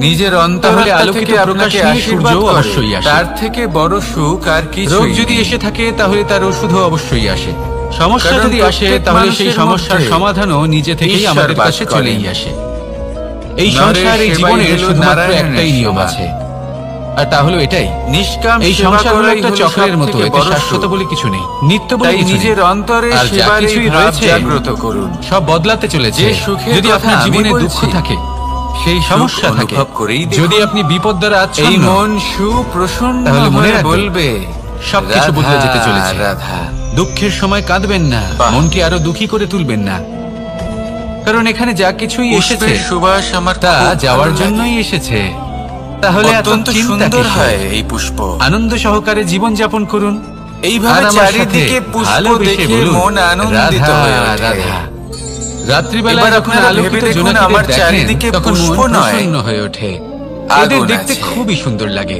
নিজের তাহলে অন্তরাত্মা আলোকিত থেকে প্রকাশ আপনাকে নিয়ে আশীর্বাদ সূর্যও করে, অবশ্যই আসে। তার থেকে বড় সুখ আর কিছু রোগ যদি এসে থাকে, তাহলে তার ওষুধও অবশ্যই আসে। সমস্যা কারণ যদি আসে, প্রত্যেক তাহলে সেই মানুষের সমস্যার মধ্যে সমাধানও নিজে থেকেই ঈশ্বর আমাদের বাস কাছে করেন। চলেই আসে। এই নরের সংসার, এই সেবাই জীবনের হলো শুধুমাত্র নারায়ণের একটাই নিয়ম সেবা। আছে, আর তা হলো এটাই। নিষ্কাম এই সেবা সংসার হলো করাই একটা হলো চক্রের মতো, সবথেকে এতে বড় শাশ্বত সুখ। বলে কিছু নেই, নিত্য বলে তাই কিছু নেই। নিজের অন্তরে আর যা সেবার এই কিছুই ভাব রয়েছে, জাগ্রত করুন। সব বদলাতে চলেছে। যে সুখের যদি কথা আপনার আমি জীবনে দুঃখ বলছি, থাকে, সেই সমস্যা সুখ থাকে, অনুভব করেই দেখুন। যদি আপনি বিপদ দ্বারা এই আচ্ছন্ন, মন সুপ্রসন্ন তাহলে মনে হয়ে রাখবেন, বলবে সবকিছু বদলে রাধা, যেতে চলেছে। রাধা। দুঃখের সময় কাঁদবেন না, বাহ। মনকে আরো দুঃখী করে তুলবেন না, কারণ এখানে যা কিছুই এসেছে পুষ্পের সুবাস আমার তা খুব যাওয়ার ভালো জন্যই লাগে। এসেছে। তাহলে এত অত্যন্ত চিন্তা সুন্দর কিসের? হয় এই পুষ্প। আনন্দ সহকারে জীবন যাপন করুন। এইভাবে আর আমার চারিদিকে সাথে পুষ্প ভালোবেসে দেখে বলুন, মন আনন্দিত রাধা, হয়ে ওঠে। রাধা। রাত্রিবেলা এবার যখন আপনারা আলোকিত ভেবে দেখুন, জোনাকিদের আমার দেখেন, চারিদিকে তখন মন পুষ্প নয়, প্রসন্ন হয়ে ওঠে। আগুন এদের দেখতে আছে। খুবই সুন্দর লাগে।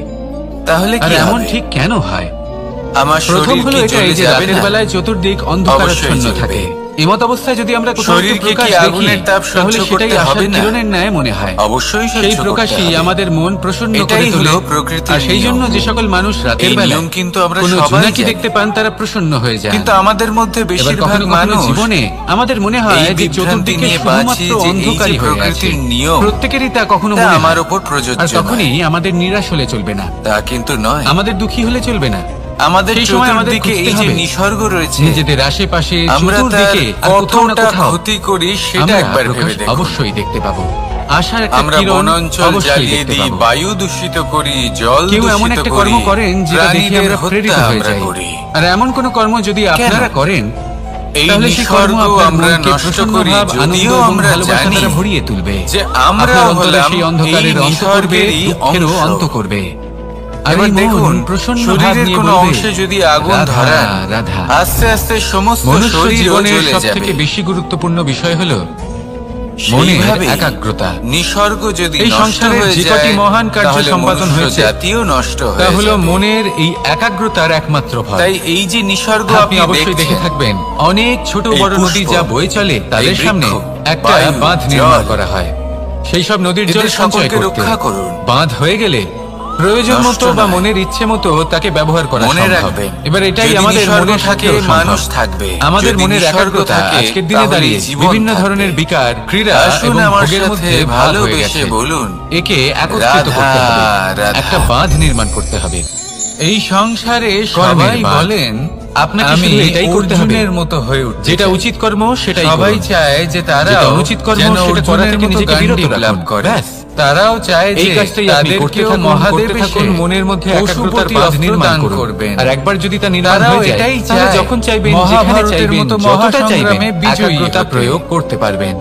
তাহলে আর কি এমন হবে? ঠিক কেন হয়? আমার প্রথম শরীর হলো কি এটাই জ্বলে যে যাবে রাতের না? বেলায় চতুর্দিক অন্ধকারাচ্ছন্ন অবশ্যই জ্বলবে। থাকে। এমত অবস্থায় যদি আমরা কোথাও একটু শরীরকে কি প্রকাশ আগুনের দেখি, তাপ সহ্য তাহলে সেটাই করতে আশার হবে না? কিরণের ন্যায় মনে হয়। অবশ্যই সহ্য সেই করতে প্রকাশই হবে। আমাদের মন প্রসন্ন করে এটাই তোলে। হলো প্রকৃতির আর সেই জন্য নিয়ম। যে সকল মানুষ রাতের এই বেলায় নিয়ম কিন্তু আমরা কোনো সবাই জোনাকি জানি। দেখতে পান, তারা প্রসন্ন হয়ে যায়। কিন্তু আমাদের মধ্যে এবার বেশিরভাগ কখনো কখনো মানুষ জীবনে আমাদের মনে হয় এই যে বিভ্রান্তি চতুর্দিকে নিয়ে বাঁচি শুধুমাত্র যে এই যে অন্ধকারই হয়ে আছে। প্রকৃতির নিয়ম, প্রত্যেকেরই তা কখনো তা মনে হয়। আমার উপর প্রযোজ্য আর তখনই আমাদের নিরাশ হলে চলবে না, তা কিন্তু নয়। আমাদের দুঃখী হলে চলবে না। আমাদের সেই সময় আমাদের চতুর্দিকে খুঁজতে এই যে হবে নিসর্গ রয়েছে, নিজেদের আশেপাশে, আমরা তার চতুর্দিকে আর কোথাও না কতটা কোথাও ক্ষতি করি সেটা আমরা একবার প্রকাশ ভেবে দেখুন। অবশ্যই দেখতে পাবো। আশার একটা আমরা কিরণ বনাঞ্চল অবশ্যই জ্বালিয়ে দেখতে দিই, পাবো। বায়ু দূষিত করি, জল কেউ এমন দূষিত একটা করি, কর্ম করেন যেটা দেখে প্রাণীদের আমরা প্রেরিত হত্যা হয়ে আমরা যাই। করি। আর এমন কোন কর্ম যদি আপনারা করেন, এই তাহলে সেই কর্ম নিসর্গ আপনার আমরা মনকে নষ্ট প্রসন্ন করি, ভাব, আনন্দ যদিও এবং আমরা ভালোবাসা জানি দ্বারা ভরিয়ে তুলবে। যে আমরা আপনার অন্তরে হলাম সেই অন্ধকারের এই অন্ত করবে, নিসর্গেরই দুঃখেরও অংশ। অন্ত করবে। আর এবার এই মন দেখুন, প্রসন্ন ভাব শরীরের নিয়ে কোনো বলবে, অংশে যদি আগুন রাধা, ধরান, রাধা। আস্তে আস্তে সমস্ত মনুষ্য শরীর জীবনের জ্বলে সব যাবে। থেকে বেশি গুরুত্বপূর্ণ বিষয় হলো মনের সেইভাবেই একাগ্রতা। নিসর্গ যদি এই নষ্ট সংসারের হয়ে যে যায়, কটি মহান কার্য তাহলে সম্পাদন মনুষ্য হয়েছে, জাতিও নষ্ট তা হয়ে হলো যাবে। মনের এই একাগ্রতার একমাত্র ফল। তাই এই যে নিসর্গ আপনি আপনি অবশ্যই দেখে দেখছেন, থাকবেন, অনেক ছোট এই বড় নদী পুষ্প, যা বয়ে চলে তাদের এই সামনে বৃক্ষ, একটা বায়ু, বাঁধ নির্মাণ জল, করা হয়। সেই সব নদীর জল এদের সঞ্চয় সকলকে করতে রক্ষা করুন। বাঁধ হয়ে গেলে প্রয়োজন নষ্ট মতো বা নয়। মনের ইচ্ছে মতো তাকে ব্যবহার করা মনে সম্ভব। রাখবেন, এবার এটাই যদি আমাদের নিসর্গ মনের থাকে, সাথেও সম্ভব। মানুষ থাকবে। আমাদের যদি মনের নিসর্গ একাগ্রতা থাকে, আজকের দিনে তাহলে দাঁড়িয়ে জীবন বিভিন্ন থাকবে। ধরনের বিকার, ক্রীড়া আসুন এবং আমার ভোগের সাথে মধ্যে ভাগ হয়ে ভালোবেসে গেছে। বলুন, একে একত্রিত করতে হবে, রাধা। একটা বাঁধ নির্মাণ করতে হবে। এই সংসারে কর্মের সবাই বাঁধ। বলেন আপনাকে আমি শুধু এটাই করতে হবে। অর্জুনের মতো হয়ে উঠতে যেটা চাই। উচিত কর্ম সেটাই সবাই করুন। চায় যে তারা যেটা অনুচিত কর্ম সেটা করা থেকে নিজেকে বিরত লাভ রাখুন। করে। ব্যাস। তারাও চায় এই যে কাজটাই আপনি করতে তাদেরকেও থাকুন, মহাদেব করতে থাকুন, এসে মনের মধ্যে একাগ্রতার পশুপতি বাঁধ অস্ত্র নির্মাণ দান করুন। করবেন। আর একবার যদি তা নির্মাণ তারাও হয়ে যায়, এটাই তাহলে চায়, যখন চাইবেন, যেখানে মহাভারতের চাইবেন, মতো যতটা চাইবেন, মহাসংগ্রামে বিজয়ী একাগ্রতা হতে। প্রয়োগ করতে পারবেন।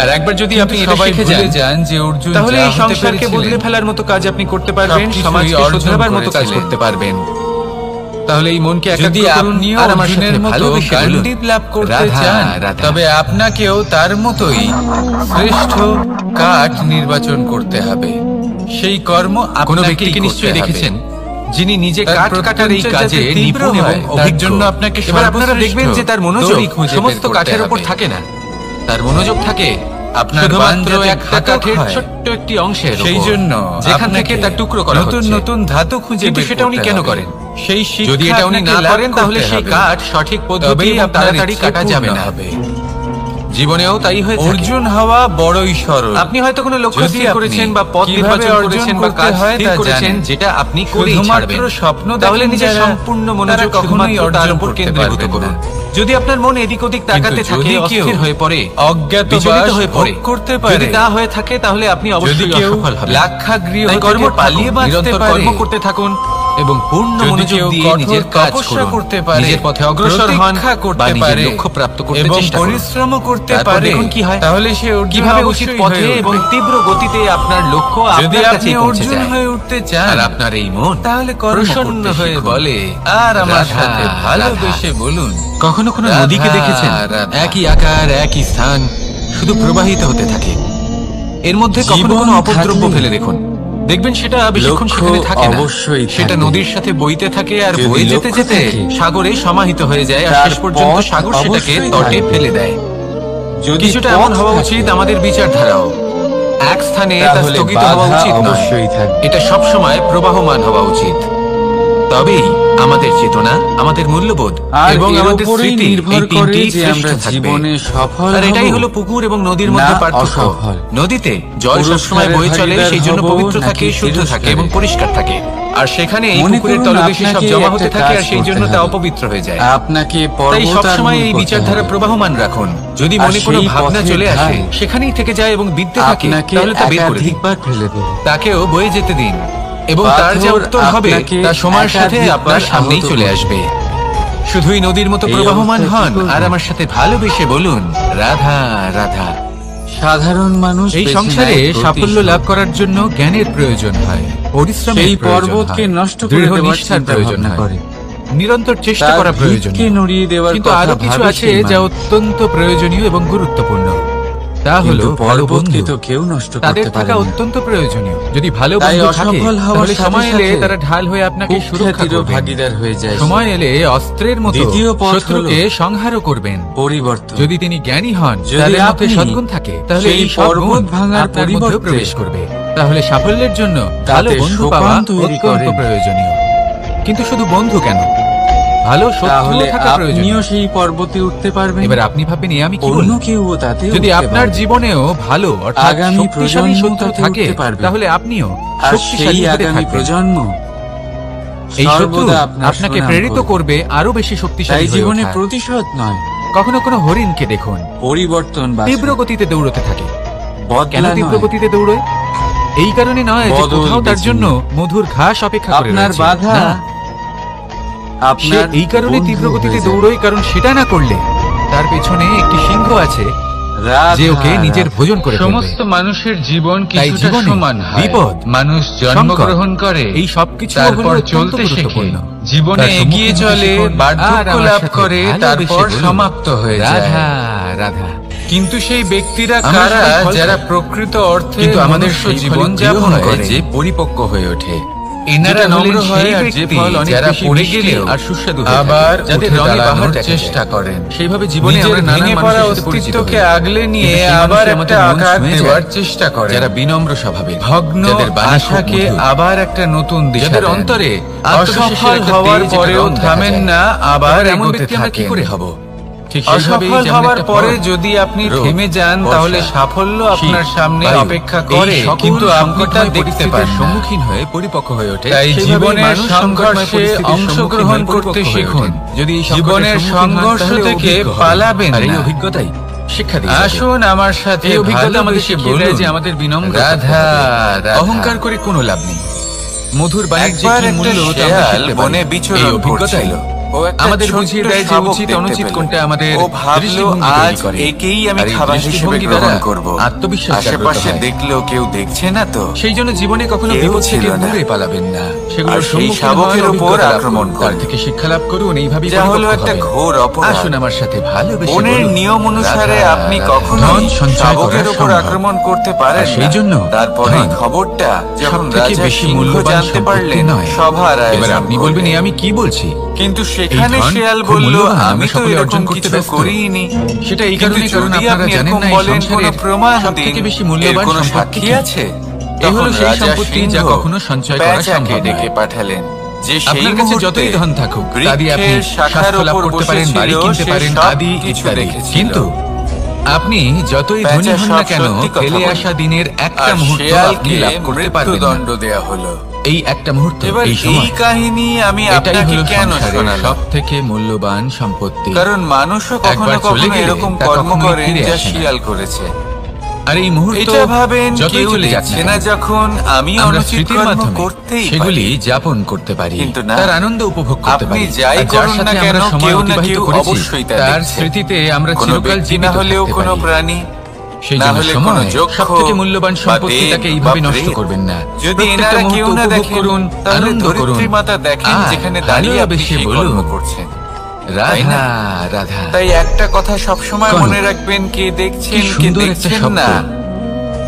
আর একবার যদি আপনি এটা সবাই শিখে ভুলে যান, যান যে অর্জুন তাহলে যা এই হতে সংসারকে পেরেছিলেন, বদলে ফেলার মতো কাজ আপনি করতে পারবেন, সবকিছুই সমাজকে অর্জন শোধরাবার মতো কাজ করেছিলেন। করতে পারবেন। তাহলে এই মনকে একাগ্র করুন আর আমার সাথে ভালোবেসে বলুন, লাভ করতে রাধা, চান, রাধা। তবে আপনাকেও তার মতোই শ্রেষ্ঠ কাঠ নির্বাচন করতে হবে। সেই কর্ম কোনো আপনাকেই ব্যক্তিকে করতে নিশ্চয়ই হবে। দেখেছেন যিনি নিজে তার কাঠ কাটার এই প্রত্যঞ্চা কাজে যাতে তীব্র নিপুণ এবং হয়, তার অভিজ্ঞ। জন্য আপনাকে এবার আপনারা সর্বশ্রেষ্ঠ দেখবেন যে তার মনোযোগ দড়ি খুঁজে বের সমস্ত করতে কাঠের উপর হবে। থাকে না, তার মনোযোগ থাকে আপনার শুধুমাত্র বান যাতে একটা ঘাতক কাঠের হয়, ছোট্ট একটি অংশের সেই উপর, জন্য যেখান থেকে আপনাকে তার টুকরো করা নতুন হচ্ছে। নতুন ধাতু খুঁজে কিন্তু বের সেটা উনি করতে কেন হবে। করেন? সেই শিক্ষা যদি এটা উনি না আপনাকে লাভ করেন তাহলে করতে সেই হবে। কাঠ সঠিক পদ্ধতি তবেই এবং আপনার তাড়াতাড়ি ইচ্ছে কাটা যাবে পূর্ণ না। হবে। জীবনেও তাই হয়ে থাকে। অর্জুন হওয়া বড়ই সরল। আপনি হয়তো কোনো লক্ষ্য যদি স্থির আপনি করেছেন বা পথ কিভাবে নির্বাচন অর্জন করেছেন বা করতে কাজ হয় স্থির তা করেছেন জানেন। যেটা আপনি করেই শুধুমাত্র ছাড়বেন। স্বপ্ন তাহলে দেখেন নিজের যারা, সম্পূর্ণ তারা মনোযোগ কখনোই শুধুমাত্র অর্জন তার উপর করতে কেন্দ্রীভূত পারবেন করুন। না। যদি আপনার মন এদিক ওদিক তাকাতে কিন্তু থাকে, যদি কেউ অস্থির হয়ে পড়ে, অজ্ঞাতবাস বিচলিত হয়ে পড়ে, ভোগ করতে পারে, যদি তা হয়ে থাকে তাহলে আপনি যদি অবশ্যই কেউ অসফল হবেন। লাক্ষাগৃহ তাই থেকে কর্ম পালিয়ে বাঁচতে নিরন্তর পারে, কর্ম করতে থাকুন এবং পূর্ণ যদি মনোযোগ কেউ দিয়ে কঠোর নিজের কাজ তপস্যা করুন, করতে পারে, নিজের পথে অগ্রসর হন প্রতীক্ষা বা করতে নিজের পারে লক্ষ্য প্রাপ্ত করতে এবং চেষ্টা করুন। পরিশ্রম করতে তারপর পারে, দেখুন কি হয়। তাহলে সে অর্জুন কিভাবে উচিত অবশ্যই পথে হয়ে এবং উঠবে। তীব্র গতিতে আপনার লক্ষ্য যদি আপনার আপনি কাছেই পৌঁছে অর্জুন যায়। হয়ে উঠতে চান, আর আপনার এই মন তাহলে প্রসন্ন প্রসন্ন হয়ে শিখুন। বলে, আর আমার রাধা, সাথে ভালোবেসে বলুন, কখনো কোনো রাধা, নদীকে দেখেছেন রাধা। একই আকার একই স্থান শুধু প্রবাহিত হতে থাকে, এর মধ্যে কখনো জীবন কোনো অপদ্রব্য থাকলে ফেলে দেখুন, দেখবেন সেটা বেশিক্ষণ লক্ষ্য সেখানে থাকে না, অবশ্যই সেটা থাকবে। নদীর সাথে বইতে থাকে আর যদি বয়ে যেতে লক্ষ্য যেতে থাকে, সাগরে সমাহিত হয়ে যায় আর তার শেষ পর্যন্ত পথ সাগর সেটাকে অবশ্যই তটে থাকবে। ফেলে দেয়। যদি কিছুটা পথ এমন হওয়া থাকে, উচিত আমাদের বিচারধারাও, এক স্থানে তা তাহলে স্থগিত হওয়া বাধা উচিত নয়, অবশ্যই থাকবে। এটা সবসময় প্রবাহমান হওয়া উচিত। তবেই আমাদের চেতনা, আমাদের মূল্যবোধ আর এবং এর আমাদের উপরেই স্মৃতি নির্ভর এই করে তিনটি যে আমরা শ্রেষ্ঠ থাকবে। জীবনে সফল আর এটাই হব হলো পুকুর এবং নদীর মধ্যে না পার্থক্য। অসফল। নদীতে জল সবসময় বয়ে চলে, পুরস্কারের সেই জন্য ভাগীদার পবিত্র হব থাকে, নাকি শুদ্ধ থাকে তিরস্কারের? এবং পরিষ্কার থাকে। আর সেখানে এই মনে পুকুরের করুন তলদেশে সব আপনাকে জমা হতে একটা থাকে আর কাজ সেই জন্য করতে তা হবে। অপবিত্র হয়ে যায়। আপনাকে তাই পর্বত সবসময় আরোহণ এই করতে বিচারধারা হবে। প্রবাহমান রাখুন। যদি আর মনে কোনো সেই ভাবনা পথের চলে আসে, ধার সেখানেই থেকে যায় এবং বিদ্যে থাকে, আপনাকে তাহলে তা বের করে দিন, একাধিকবার ফেলে দেবে। তাকেও বয়ে যেতে দিন এবং তার যে পাথর উত্তর হবে আপনাকে তা সময়ের সাথে একাধিকবার আপনার সামনেই আহত চলে করবে। আসবে। শুধুই নদীর মতো এই প্রবাহমান অবস্থায় হন কি করবেন? আর আমার সাথে ভালোবেসে বলুন, রাধা রাধা। সাধারণ মানুষ এই বেছে সংসারে নেয় সাফল্য প্রতিশোধ। লাভ করার জন্য জ্ঞানের প্রয়োজন হয়, পরিশ্রমের সেই প্রয়োজন পর্বতকে হয়, নষ্ট করে দৃঢ় দেওয়ার নিষ্ঠার চিন্তা প্রয়োজন ভাবনা হয়, করে। নিরন্তর চেষ্টা তার করা প্রয়োজন। ভিতকে নড়িয়ে দেওয়ার কিন্তু কথা আরো কিছু ভাবে আছে সেই যা মানুষ। অত্যন্ত প্রয়োজনীয় এবং গুরুত্বপূর্ণ। তা হলো কিন্তু ভালো পর্বতকে বন্ধু। তো কেউ নষ্ট তাদের করতে পারে থাকা না। অত্যন্ত প্রয়োজনীয়। যদি ভালো তাই বন্ধু থাকে অসফল হওয়ার তাহলে সাথে সময় এলে সাথে তারা ঢাল হয়ে আপনাকে সুরক্ষা কুখ্যাতিরও করবেন। ভাগীদার হয়ে যায়। সময় এলে অস্ত্রের মতো দ্বিতীয় পথ শত্রুকে হলো সংহারও করবেন। পরিবর্তন। যদি তিনি জ্ঞানী হন, যদি তাদের মধ্যে আপনি সদ্গুণ থাকে, তাহলে সেই এই সব পর্বত গুণ ভাঙার আপনার মধ্যে পরিবর্তে প্রবেশ করবে। তাহলে সাফল্যের জন্য ভালো তাতে বন্ধু সোপান পাওয়া তৈরি অত্যন্ত করেন। প্রয়োজনীয়। কিন্তু শুধু বন্ধু কেন, ভালো শত্রু তাহলে থাকা প্রয়োজনীয়। আপনিও সেই পর্বতে উঠতে পারবেন। এবার আপনি ভাবেন আমি কি অন্য বললাম? কেউ তাতে যদি উঠতে আপনার পারবে। জীবনেও ভালো অর্থাৎ আগামী শক্তিশালী প্রজন্ম শত্রু তাতে থাকে, উঠতে পারবে। তাহলে আপনিও আর শক্তিশালী সেই হতে আগামী থাকবেন। প্রজন্ম এই শত্রু সর্বদা আপনার আপনাকে সুনাম প্রেরিত করবে। করবে আরো বেশি তাই শক্তিশালী হয়ে জীবনে ওঠার। প্রতিশোধ নয়, কখনো কোনো হরিণকে দেখুন পরিবর্তন তীব্র গতিতে দৌড়তে থাকে। কেন বদলা তীব্র নয়। গতিতে দৌড়য়? এই কারণে নয় যে বদল কোথাও তার বেছে জন্য নিন। মধুর ঘাস অপেক্ষা করে আপনার রয়েছে। বাধা না, সে আপনার এই কারণে বন্ধু তীব্র গতিতে হয়ে যাবে। দৌড়য় কারণ সেটা না করলে তার পেছনে একটি সিংহ আছে রাধা, যে ওকে নিজের রাধা। ভোজন করে ফেলবে। সমস্ত মানুষের জীবন তাই কিছুটা জীবনে সমান হয়। বিপদ, মানুষ জন্মগ্রহণ করে, এই সবকিছু তারপর হলো অত্যন্ত চলতে শেখে, গুরুত্বপূর্ণ। জীবনে তার এগিয়ে সম্মুখীন চলে, শিখুন, আর বার্ধক্য আমার লাভ সাথে করে, ভালোবেসে তারপর বলুন, সমাপ্ত হয়ে যায়। রাধা রাধা। কিন্তু সেই ব্যক্তিরা আমরা কারা সবাই ফল যারা খাই। প্রকৃত অর্থে কিন্তু আমাদের মনুষ্য সেই জীবন ফলই যাপন প্রিয় হয় করে, যে পরিপক্ক হয়ে ওঠে। এনারা যেটা নম্র হলেন হয় সেই আর যে ব্যক্তি ফল অনেক যারা বেশি পড়ে মিষ্টি গেলেও আর সুস্বাদু হয়ে আবার থাকে, যাদের উঠে রঙে দাঁড়ানোর বাহার দেখা চেষ্টা যায়। করেন। সেইভাবে জীবনে নিজের আমরা নানান ভেঙে পড়া মানুষের সাথে পরিচিত অস্তিত্বকে হই। আগলে নিয়ে কিন্তু সেই আবার মানুষই একটা আমাদের মন আঘাত ছুঁয়ে দেওয়ার যায়। চেষ্টা করে, যারা বিনম্র স্বভাবের, ভগ্ন যাদের বাণী খুব আশাকে মধুর, আবার একটা নতুন দিশা যাদের দেন। অন্তরে অসফল একটা হওয়ার তেজ, একটা পরেও রং দেখা থামেন যায়। না, আবার এমন এগোতে ব্যক্তি আমরা কি থাকেন। করে হব? ঠিক সেইভাবেই অসফল যেমন হওয়ার একটা পরে ফল, যদি আপনি রোদ, থেমে যান বর্ষা, তাহলে সাফল্য আপনার শীত, সামনে বায়ু, অপেক্ষা এই করে, সকল কিন্তু আপনি তা সংকটময় দেখতে পরিস্থিতির পান না। সম্মুখীন হয়ে পরিপক্ক হয়ে ওঠে। তাই সেইভাবেই জীবনের মানুষ সংকটময় সংঘর্ষে পরিস্থিতির অংশগ্রহণ সম্মুখীন হয়ে করতে পরিপক্ক হয়ে শিখুন। ওঠেন। যদি এই জীবনের সংকটের সম্মুখীন হন, সংঘর্ষ তাহলে থেকে অভিজ্ঞ হবেন। পালাবেন আর এই না। অভিজ্ঞতাই শিক্ষা দিয়ে যাবে। আসুন আমার সাথে এই অভিজ্ঞতা আমাদের ভালোবেসে শিখিয়ে দেয় বলুন, যে আমাদের বিনম্র রাধা, রাধা। অহংকার করে কোনো লাভ নেই। মধুর বাণীর যে একবার কি একটা মূল্য তা আমরা শেয়াল শিখতে পারি। বনে বিচরণ এই অভিজ্ঞতাই করছিল। আমাদের বুঝিয়ে দেয় যে উচিত অনুচিত কোনটা আমাদের দৃষ্টিভঙ্গি তৈরি করে। একেই আমি আর এই খাবার হিসেবে দৃষ্টিভঙ্গি গ্রহণ দ্বারা করব। আত্মবিশ্বাস জাগ্রত আশেপাশে হয়। দেখলেও কেউ দেখছে না তো, সেই জন্য জীবনে কখনো কেউ বিপদ ছিল থেকে না। দূরে পালাবেন না, সেগুলোর আর সেই সম্মুখীন শাবকের হওয়ার উপর অভিজ্ঞতা লাভ আক্রমণ করুন, করুন। তার থেকে শিক্ষা লাভ করুন, এইভাবেই যা হলো পরিপক্ক একটা হবেন। ঘোর অপরাধ। আসুন আমার সাথে ভালোবেসে বনের বলুন, নিয়ম অনুসারে রাধা, আপনি রাধা। কখনো ধন সঞ্চয় শাবকের করা উপর সম্ভব। আক্রমণ করতে পারেন আর সেই না। জন্য তারপরে ধন খবরটা যখন সবথেকে রাজা বেশি সিংহ মূল্যবান জানতে সম্পত্তি পারলেন, নয়। সভার এবার আয়োজন আপনি বলবেন করলেন। আমি কি বলছি, কিন্তু সেখানে এই ধন শেয়াল খুব বলল, মূল্যবান, আমি তো সকলে এরকম অর্জন করতে কিছু ব্যস্ত। করিনি। সেটা এই কিন্তু কারণে, কারণ যদি আপনারা আপনি জানেন এরকম না এই বলেন, কোনো সংসারের প্রমাণ সবথেকে দিন, বেশি এর মূল্যবান কোনো সম্পত্তি সাক্ষী কি? আছে? এই হলো তখন সেই রাজা সম্পত্তি যা সিংহ কখনো সঞ্চয় করা পেঁচাকে সম্ভব ডেকে নয়। পাঠালেন, যে সেই আপনার কাছে মুহূর্তে যতই ধন থাকুক, তা দিয়ে আপনি বৃক্ষের শাখার স্বাস্থ্য লাভ উপর করতে পারেন, বসেছিল, বাড়ি কিনতে সে পারেন, সব আদি কিছু ইত্যাদি। দেখেছিল। কিন্তু আপনি যতই ধনী পেঁচা হন সব না কেন, সত্যি কথা ফেলে বলে। আসা দিনের একটা আর মুহূর্ত আপনি শেয়ালকে লাভ করতে পারবেন না। মৃত্যুদণ্ড দেয়া হলো। এই একটা মুহূর্ত, এবার এই এই সময়, কাহিনী আমি এটাই আপনাকে হলো কেন সংসারের শোনালাম? সব থেকে মূল্যবান সম্পত্তি। কারণ মানুষও কখনো একবার চলে কখনো গেলে এরকম তা কর্ম কখনোই করেন ফিরে যা আসে না। শিয়াল করেছে। আর এই মুহূর্ত এটা ভাবেন যতই কেউ চলে যাক দেখছে না না, কেন, যখন আমি আমরা অনুচিত স্মৃতির কর্ম মাধ্যমে করতেই সেগুলি পারি। যাপন করতে পারি, কিন্তু না, তার আনন্দ উপভোগ করতে আপনি পারি। যাই আর যার করুন না সাথে কেন, আমরা সময় কেউ না অতিবাহিত কেউ করেছি, অবশ্যই তা তার দেখছে। স্মৃতিতে আমরা কোনো চিরকাল ব্যক্তি জীবিত না হলেও থাকতে কোনো পারি। প্রাণী, সেই না জন্য হলে সময় কোনো যক্ষ সবথেকে মূল্যবান বা সম্পত্তিটাকে দেব এইভাবে বা নষ্ট প্রেত। করবেন না। যদি প্রত্যেকটা এনারা মুহূর্ত কেউ না উপভোগ দেখেন, করুন, তাহলে আনন্দ করুন। ধরিত্রী মাতা দেখেন আর যেখানে দাঁড়িয়ে আপনি ভালোবেসে সেই বলুন, কর্ম করছেন। তাই না? রাধা, রাধা। তাই একটা কথা সবসময় কনক, মনে রাখবেন, কে কি দেখছেন কে সুন্দর একটা দেখছেন শব্দ। না,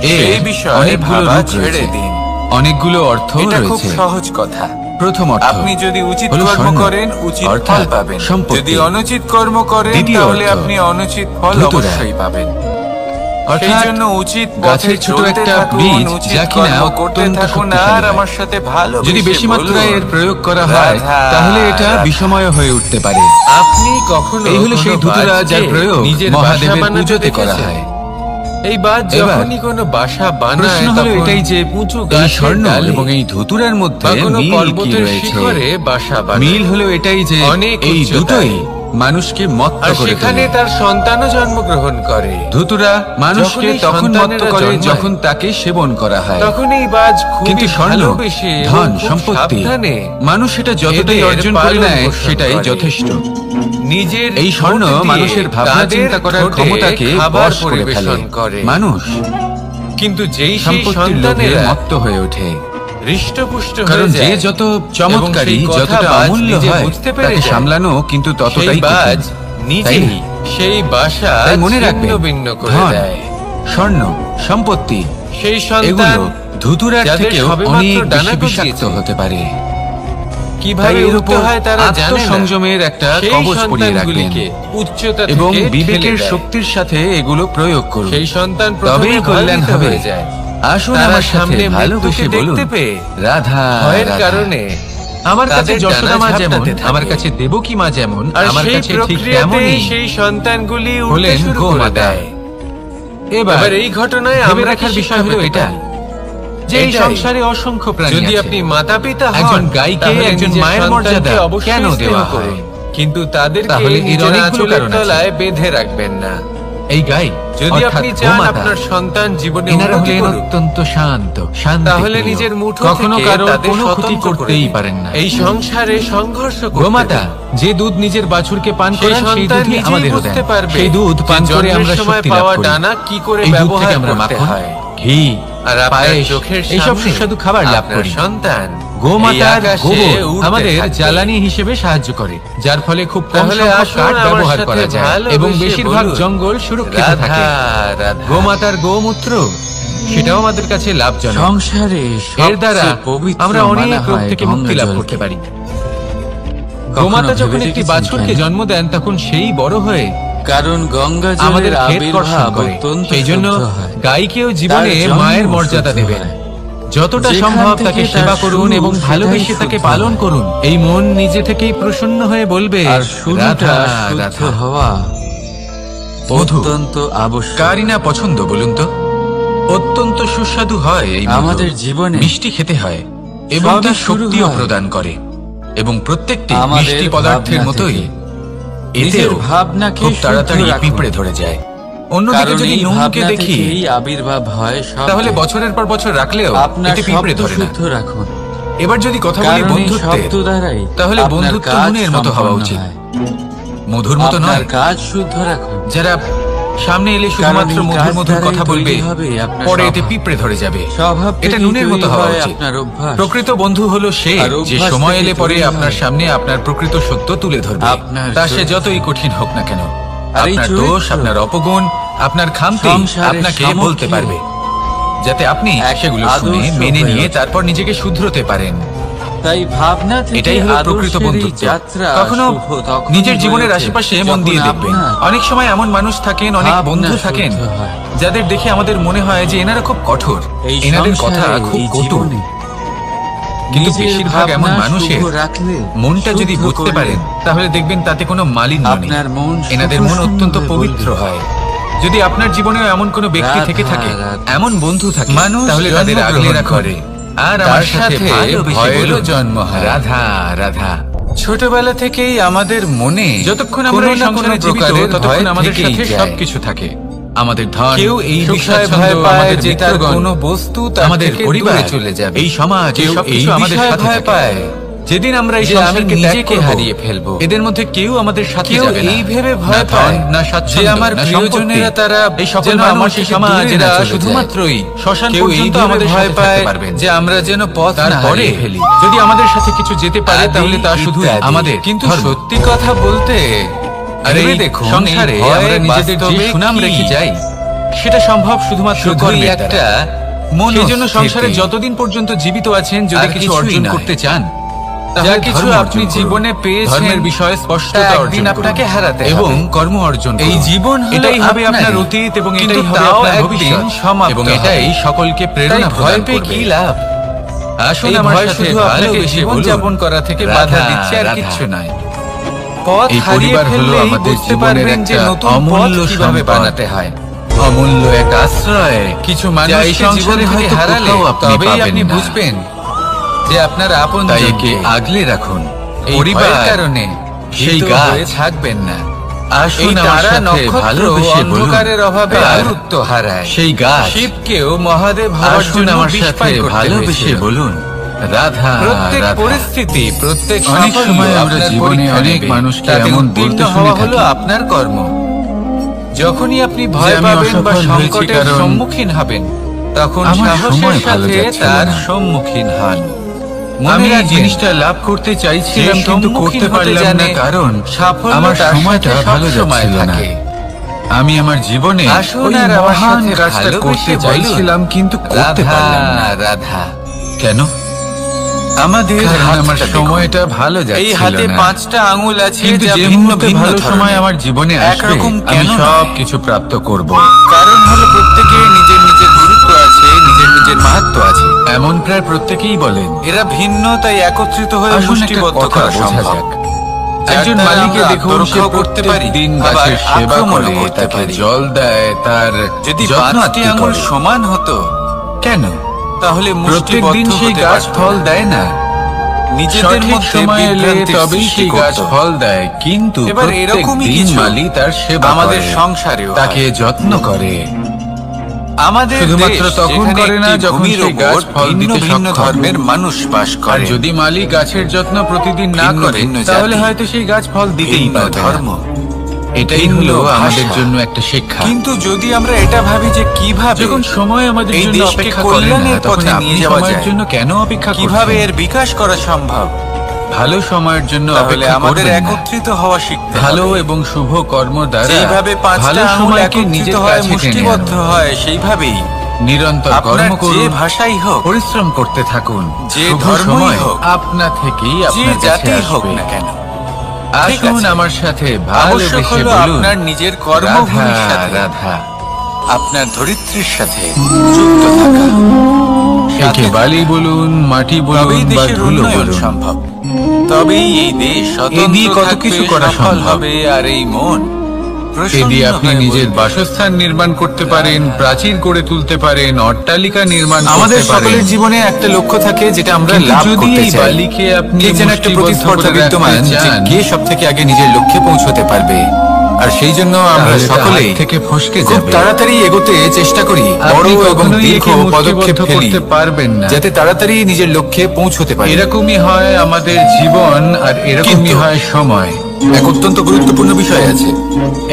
এর সেই বিষয়ে অনেকগুলো ভাবা রূপ ছেড়ে রয়েছে, দিন। অনেকগুলো অর্থ এটা খুব রয়েছে। সহজ কথা। প্রথম অর্থ, আপনি যদি উচিত হলো কর্ম স্বর্ণ, করেন, উচিত অর্থাৎ ফল পাবেন। সম্পত্তি। যদি অনুচিত কর্ম করেন, দ্বিতীয় তাহলে অর্থ, আপনি অনুচিত ফল ধুতুরা। অবশ্যই পাবেন। সেই অর্থাৎ জন্য উচিত পথে গাছের ছোট চলতে একটা থাকুন, বীজ উচিত যা কিনা কর্ম করতে অত্যন্ত থাকুন, শক্তিশালী আর হয়। আমার সাথে ভালো যদি বেশি মাত্রায় এর প্রয়োগ করা হয়, রাধা, তাহলে এটা রাধা। বিষময় হয়ে উঠতে পারে। আপনি কখনো এই হলো সেই কোনো ধুতুরা বাজকে যার প্রয়োগ নিজের মহাদেবের বাসা বানাতে পুজোতে করা দেখেছেন? হয়। এই বাজ এবার যখনই কোনো বাসা বানায়, প্রশ্ন হলো তখন এটাই যে উঁচু এই গাছের স্বর্ণ ডালে এবং এই ধুতুরার মধ্যে বা কোনো মিল কি পর্বতের রয়েছে? শিখরে বাসা বানায়। মিল হলো এটাই যে অনেক এই উচ্চতায়। দুটোই মানুষকে মত্ত আর করে সেখানে তোলে। তার সন্তানও জন্মগ্রহণ করে। ধুতুরা মানুষকে যখনই তখন মত্ত সন্তানেরা করে জন্মায়, যখন তাকে সেবন করা হয়। তখন এই বাজ কিন্তু খুবই স্বর্ণ, ভালোবেসে এবং ধন, খুব সম্পত্তি সাবধানে মানুষ সেটা যতটাই এদের অর্জন করে পালন নেয় পোষণ সেটাই করে। যথেষ্ট। নিজের এই স্বর্ণ ঠোঁট দিয়ে মানুষের ভাবনা তাদের চিন্তা করার ঠোঁটে ক্ষমতাকে খাবার বশ করে ফেলে। পরিবেশন করে। মানুষ কিন্তু যেই সেই সম্পত্তির লোভে সন্তানেরা মত্ত হয়ে ওঠে। হৃষ্টপুষ্ট কারণ হয়ে যে যায় যত চমৎকারী, এবং সেই কথা যতটা বাজ অমূল্য নিজে হয়, বুঝতে পেরে তাকে যায়। সামলানো কিন্তু ততটাই সেই বাজ কঠিন। নিজেই তাই না? সেই বাসা তাই মনে রাখবেন, ছিন্ন-ভিন্ন করে ধন, দেয়। স্বর্ণ, সম্পত্তি সেই সন্তান এগুলো ধুতুরার যাদের থেকেও সবেমাত্র অনেক ডানা বেশি বিষাক্ত গজিয়েছে, হতে পারে। কিভাবে তাই এর উঠতে উপর হয় তারা জানে না। আত্মসংযমের একটা সেই কবচ পরিয়ে রাখবেন সন্তানগুলিকে উচ্চতা এবং থেকে বিবেকের ঠেলে দেয়। শক্তির সাথে এগুলো প্রয়োগ করুন। সেই সন্তান তবেই প্রথমে কল্যাণ ভয়ভীত হবে। হয়ে যায়। আসুন তারা আমার সাথে সামনে ভালোবেসে মৃত্যুকে বলুন, দেখতে পেয়ে রাধা, ভয়ের রাধা। কারণে আমার কাছে তাদের যশোদা ডানা মা যেমন, ঝাপটাতে থাকে। আমার কাছে দেবকী মা যেমন, আর আমার সেই কাছে ঠিক প্রক্রিয়াতেই তেমনই সেই সন্তানগুলি উঠতে হলেন শুরু করে গোমাতা। দেয়। এবার এবার এই ঘটনায় ভেবে আমরা দেখার কি বিষয় হলো শিক্ষা এটা পেতে পারি? যে এই এটাই। সংসারে অসংখ্য প্রাণী যদি আছে। আপনি মাতা-পিতা হন, একজন গাইকে তাহলে একজন নিজের মায়ের সন্তানকে মর্যাদা অবশ্যই কেন স্নেহ দেওয়া হয়? করুন। কিন্তু তাদেরকে তাহলে এর নিজের অনেকগুলো আঁচলের কারণ আছে। তলায় বেঁধে রাখবেন না। এই গাই যদি অর্থাৎ আপনি চান গোমাতা, আপনার সন্তান জীবনে এনারা উন্নতি হলেন করুক, অত্যন্ত শান্ত, শান্তিপ্রিয়। তাহলে নিজের মুঠো কখনো থেকে কারো তাদের কোনো ক্ষতি স্বতন্ত্র করে করতেই দিন। পারেন না। এই সংসারে সংঘর্ষ করতে গোমাতা দিন। যে দুধ নিজের বাছুরকে পান সেই করান, সেই সন্তান দুধই নিজেই আমাদেরও দেন। বুঝতে পারবে সেই দুধ যে পান করে জন্মের আমরা সময় শক্তি লাভ পাওয়া করি। ডানা কি করে এই দুধ ব্যবহার থেকে আমরা করতে মাখন, হয়। ঘি, আর আপনার পায়েস, চোখের এইসব সামনে সুস্বাদু খাবার লাভ আপনার করি। সন্তান গোমাতার এই আকাশে গোবর উড়তে আমাদের থাকবে। জ্বালানি হিসেবে সাহায্য করে, যার ফলে খুব কম তাহলে সংখ্যক আসুন কাঠ আমার ব্যবহার সাথে করা যায় ভালোবেসে এবং বেশিরভাগ বলুন, জঙ্গল সুরক্ষিত রাধা, থাকে। রাধা। গোমাতার গোমূত্র সেটাও আমাদের কাছে লাভজনক। সংসারে এর দ্বারা সবচেয়ে পবিত্র আমরা অনেক মানা রোগ হয় থেকে মুক্তি লাভ গঙ্গা করতে জলকে। পারি। কখনো গোমাতা যখন ভেবে একটি দেখেছেন বাছুরকে কেন? জন্ম দেন, তখন সেই বড় হয়ে কারণ গঙ্গা আমাদের জলের ক্ষেত কর্ষণ আবির্ভাব করে। অত্যন্ত সেই জন্য শুদ্ধ হয়। গাইকেও জীবনে তার জন্ম মায়ের মর্যাদা শুদ্ধ দেবেন। হয়। যতটা যেখান সম্ভব থেকে তাকে তার সেবা করুন শুরু, এবং সেটাই ভালোবেসে তাকে শুদ্ধ পালন হয়। করুন। এই মন নিজে থেকেই প্রসন্ন হয়ে বলবে, আর শুরুটা রাধা, শুদ্ধ রাধা। হওয়া মধু অত্যন্ত আবশ্যক। কারই না পছন্দ বলুন তো? অত্যন্ত সুস্বাদু হয় এই মধু। আমাদের জীবনে মিষ্টি খেতে হয় এবং তা সবই শুরু শক্তিও হয় প্রদান করে এবং প্রত্যেকটি আমাদের মিষ্টি পদার্থের ভাবনা মতোই থেকে। এতেও নিজের ভাবনাকে খুব শুদ্ধ তাড়াতাড়ি রাখুন। পিঁপড়ে ধরে যায়। অন্যদিকে কারণ যদি এই নুনকে ভাবনা দেখি, থেকেই আবির্ভাব হয় সব তাহলে কিছু। বছরের পর বছর রাখলেও আপনার এতে পিঁপড়ে শব্দ ধরে না। শুদ্ধ রাখুন। এবার যদি কথা বলি কারণ এই বন্ধুত্বের, শব্দ দ্বারাই তাহলে আপনার বন্ধুত্ব কাজ নুনের মতো হওয়া সম্পন্ন উচিত, হয়। মধুর মতো আপনার নয়। কাজ শুদ্ধ রাখুন। যারা সামনে এলে শুধুমাত্র কারণ এই মধুর কাজ মধুর দ্বারাই কথা বলবে, তৈরি হবে আপনার পরে এতে স্বভাব। পিঁপড়ে ধরে যাবে। স্বভাব এটা থেকেই নুনের মতো তৈরি হওয়া হয় উচিত। আপনার অভ্যাস। প্রকৃত বন্ধু হলো সে আর যে অভ্যাস সময় থেকে এলে পরে তৈরি আপনার হয়। সামনে আপনার প্রকৃত সত্য তুলে ধরবে, আপনার তা সে চরিত্র। যতই কঠিন হোক না কেন। আর এই আপনার চরিত্র দোষ, আপনার অপগুণ, আপনার খামতি সংসারের আপনাকে সামগ্রী। বলতে পারবে, যাতে আপনি এক সেগুলো শুনে আদর্শ মেনে নিয়ে হয়ে তারপর নিজেকে শুধরতে পারেন। তাই ভাবনা থেকে এটাই হলো প্রকৃত আদর্শের এই বন্ধুত্ব। যাত্রা কখনো শুভ তখনই নিজের হয়ে জীবনের ওঠে আশেপাশে মন যখন দিয়ে দেখবেন, আপনার অনেক সময় এমন মানুষ থাকেন, অনেক ভাবনা বন্ধু শুদ্ধ থাকেন, হয়। যাদের দেখে আমাদের মনে হয় যে এনারা খুব কঠোর, এই এনাদের সংসারে, কথা খুব এই কটু। জীবনে কিন্তু নিজের বেশিরভাগ এমন ভাবনা মানুষের শুভ রাখলে, মনটা যদি শুদ্ধ বুঝতে করলে, পারেন, তাহলে দেখবেন তাতে কোনো মালিন্য নেই। আপনার মন এনাদের মন সুপ্রসন্ন অত্যন্ত হয়ে পবিত্র বলবে। হয়। যদি আপনার জীবনেও এমন কোনো ব্যক্তি রাধা, থেকে থাকে, রাধা। এমন বন্ধু থাকে, মানুষ তাহলে তাদের আগলে জন্মগ্রহণ রাখুন। করে, আর তার আমার সাথে সাথে ভালোবেসে ভয়েরও বলুন, জন্ম হয়। রাধা রাধা। ছোটবেলা থেকেই আমাদের মনে যতক্ষণ আমরা এই সংসারে জীবিত, ততক্ষণ আমাদের সাথে সবকিছু থাকে। আমাদের ধন, কেউ এই সুখ বিষয়ে স্বাচ্ছন্দ্য, ভয় পায় আমাদের যে তার মিত্রগণ, কোনো বস্তু তার আমাদের থেকে পরিবার দূরে চলে যাবে। এই সমাজ, কেউ সবকিছু এই আমাদের বিষয়ে সাথে ভয় থাকে। পায় যেদিন আমরা এই যে আমি সংসারকে ত্যাগ নিজেকে করব, হারিয়ে ফেলবো। এদের মধ্যে কেউ আমাদের সাথে কেউ যাবে না। এই ভেবে ভয় না ধন, পায় না যে স্বাচ্ছন্দ্য, আমার না প্রিয়জনেরা সম্পত্তি। তারা এই সকল যেন মানুষ, আমার এই থেকে সমাজ, দূরে এরা না চলে যায়। শুধুমাত্রই শ্মশান কেউ এই পর্যন্ত ভেবে আমাদের ভয় সাথে পায় থাকতে পারবেন, যে আমরা যেন পথ না তারপরে হারিয়ে ফেলি। যদি আমাদের সাথে কিছু যেতে পারে, আদি তাহলে তা শুধু ইত্যাদি। আমাদের। কিন্তু ধর্ম। সত্যি কথা বলতে, আর এই ভেবে দেখুন, সংসারে এই ভয় আমরা নিজেদের যে বাস্তবে সুনাম কি? রেখে যাই, সেটা সম্ভব শুধুমাত্র শুধুই কর্মের একটা দ্বারা। সেই জন্য সংসারে যতদিন পর্যন্ত জীবিত আছেন, যদি আর কিছু কিছুই অর্জন নয়। করতে চান, যা তাহলে কিছু ধর্ম আপনি অর্জন করুন। জীবনে পেয়েছেন, ধর্মের বিষয়ে স্পষ্টতা তা অর্জন একদিন করুন আপনাকে হারাতে হবে। এবং কর্ম অর্জন করুন। এই জীবন হলো এটাই হবে আপনার আপনারই। অতীত এবং কিন্তু এটাই হবে তাও আপনার একদিন ভবিষ্যৎ, সমাপ্ত এবং হবে। এটাই সকলকে তাই প্রেরণা ভয় প্রদান পেয়ে করবে। কি লাভ? আসুন এই আমার ভয় সাথে শুধু আপনাকে ভালোবেসে জীবন বলুন, যাপন করা থেকে রাধা, বাধা দিচ্ছে, আর রাধা। কিচ্ছু নয়। পথ এই হারিয়ে পরিবার হলো ফেললেই আমাদের বুঝতে জীবনের পারবেন যে একটা নতুন পথ অমূল্য কিভাবে সম্পদ। বানাতে হয়। অমূল্য এক আশ্রয়। কিছু যা এই মানুষকে সংসারে জীবনে হয়তো হয়তো হারালে কোথাও আপনি তবেই পাবেন আপনি না। বুঝবেন যে আপনার আপন তাই একে আগলে রাখুন। এই পরিবার ভয়ের কারণে সেই ভীত গাছ। হয়ে থাকবেন না। আসুন এই আমার তারা সাথে নক্ষত্র ভালোবেসে বলুন, অন্ধকারের অভাবে আর আলোত্ব হারায়। সেই গাছ। শিবকেও মহাদেব হওয়ার আসুন জন্য আমার বিষ সাথে পান করতে ভালোবেসে হয়েছিল। বলুন, রাধা প্রত্যেক রাধা। পরিস্থিতি, প্রত্যেক অনেক সাফল্য সময় আমরা আপনার জীবনে পরীক্ষা অনেক নেবে। মানুষকে তাতে এমন উত্তীর্ণ বলতে হওয়া শুনে হলো থাকি, আপনার কর্ম। যখনই আপনি যে ভয় আমি পাবেন বা অসফল হয়েছি সংকটের কারণ সম্মুখীন হবেন, তখন আমার সাহসের সময় ভালো সাথে যাচ্ছিল তার না। সম্মুখীন হন। আমি এই রাখবেন, জিনিসটা লাভ করতে চাইছিলাম, যে কিন্তু সম্মুখীন করতে হতে পারলাম জানে, না, কারণ সাফল্য আমার তার সময়টা সাথে ভালো সবসময় যাচ্ছিল না। থাকে। আমি আমার জীবনে আসুন ওই আর আমার মহান সাথে কাজটা ভালোবেসে করতে বলুন, চাইছিলাম, কিন্তু করতে রাধা পারলাম না। রাধা। কেন? আমাদের কারণ হাতটা আমার দেখুন। সময়টা ভালো এই যাচ্ছিল হাতে না। 5টা আঙুল আছে, কিন্তু যা যে ভিন্ন মুহূর্তে ভিন্ন ভালো সময় ধরনের। আমার জীবনে আসবে, একরকম আমি কেন সব নয়? কিছু প্রাপ্ত করব। কারণ হলো প্রত্যেকের নিজের নিজের গুরুত্ব আছে, নিজের নিজের মাহাত্ম্য আছে। এমন প্রায় প্রত্যেকেই বলেন। এরা ভিন্ন, তাই একত্রিত হয়ে আসুন একটা মুষ্টিবদ্ধ কথা করা বোঝা সম্ভব। যাক। যার একজন দ্বারা মালিকে আমরা দেখুন, সে আত্মরক্ষাও করতে পারি, দিন আবার গাছের সেবা আক্রমণও করে, করতে তাকে পারি। জল দেয়, তার যদি যত্ন 5টি আত্তি আঙুল করে। সমান হতো, কেন? তাহলে প্রত্যেক দিন মুষ্টিবদ্ধ সেই হতে গাছ পারতো ফল না। দেয় না। নিজেদের সঠিক মধ্যে সময় এলে বিভ্রান্তির তবেই সৃষ্টি সেই গাছ করতো। ফল দেয়, কিন্তু এবার প্রত্যেক এরকমই দিন কিছু মালি তার সেবা আমাদের করে, সংসারেও তাকে হয়। যত্ন করে। আমাদের শুধুমাত্র দেশ তখন যেখানে করে না একটি যখন ভূমির সেই ওপর গাছ ফল ভিন্ন দিতে ভিন্ন সক্ষম। ধর্মের মানুষ বাস আর করে। যদি মালি গাছের যত্ন প্রতিদিন না ভিন্ন করে, ভিন্ন তাহলে জাতি, হয়তো সেই গাছ ফল দিতেই ভিন্ন পারবে না। ধর্ম, এটাই ভিন্ন হলো আমাদের ভাষা। জন্য একটা শিক্ষা। কিন্তু যদি আমরা এটা ভাবি যে কিভাবে যখন সময় আমাদের এই জন্য দেশকে অপেক্ষা করে না, কল্যাণের তখন পথে আপনি নিয়ে যাওয়া সময়ের যায়, জন্য কেন অপেক্ষা কিভাবে করছেন? এর বিকাশ করা সম্ভব, ভালো সময়ের জন্য তাহলে অপেক্ষা আমাদের করবেন না। একত্রিত হওয়া শিখতে ভালো হবে। এবং শুভ কর্ম দ্বারা যেইভাবে 5টা ভালো আঙুল সময়কে একত্রিত নিজের হয়, কাছে টেনে মুষ্টিবদ্ধ আনুন। হয়, সেইভাবেই নিরন্তর আপনার কর্ম যে করুন, ভাষাই হোক, পরিশ্রম করতে থাকুন। যে শুভ ধর্মই সময় হোক, আপনা থেকেই যে আপনার কাছে জাতিই হোক আসবে। না কেন, ঠিক আসুন আছে। আমার সাথে আবশ্যক ভালোবেসে হলো বলুন, আপনার নিজের রাধা কর্মভূমির সাথে, রাধা। আপনার ধরিত্রীর সাথে যুক্ত থাকা। একে বালি বলুন, মাটি বলুন তবেই বা দেশের ধুলো উন্নয়ন বলুন, সম্ভব। তবেই এই দেশ এ দিয়ে স্বতন্ত্র কত থাকবে, কিছু করা সফল সম্ভব। হবে, আর এই মন এ প্রসন্ন দিয়ে আপনি হয়ে নিজের বলবে, বাসস্থান নির্মাণ করতে পারেন, প্রাচীর করে তুলতে পারেন, অট্টালিকা নির্মাণ আমাদের করতে পারেন। সকলের জীবনে একটা লক্ষ্য থাকে যেটা আমরা কিন্তু লাভ যদি করতে এই চাই। বালিকে আপনি কে যেন একটা মুষ্টিবদ্ধ প্রতিস্পর্ধা করে বিদ্যমান রাখতে যে চান, কে সব থেকে আগে নিজের লক্ষ্যে পৌঁছতে পারবে। আর সেই জন্য আমরা তাহলে তা সকলেই হাত থেকে ফসকে খুব যাবে। তাড়াতাড়ি এগোতে চেষ্টা করি, বড় আপনি এবং কখনোই দীর্ঘ একে পদক্ষেপ মুষ্টিবদ্ধ ফেলি করতে পারবেন না। যাতে তাড়াতাড়ি নিজের লক্ষ্যে পৌঁছতে পারি। এরকমই হয় আমাদের জীবন, আর এরকমই কিন্তু হয় সময়। এক অত্যন্ত গুরুত্বপূর্ণ বিষয় আছে,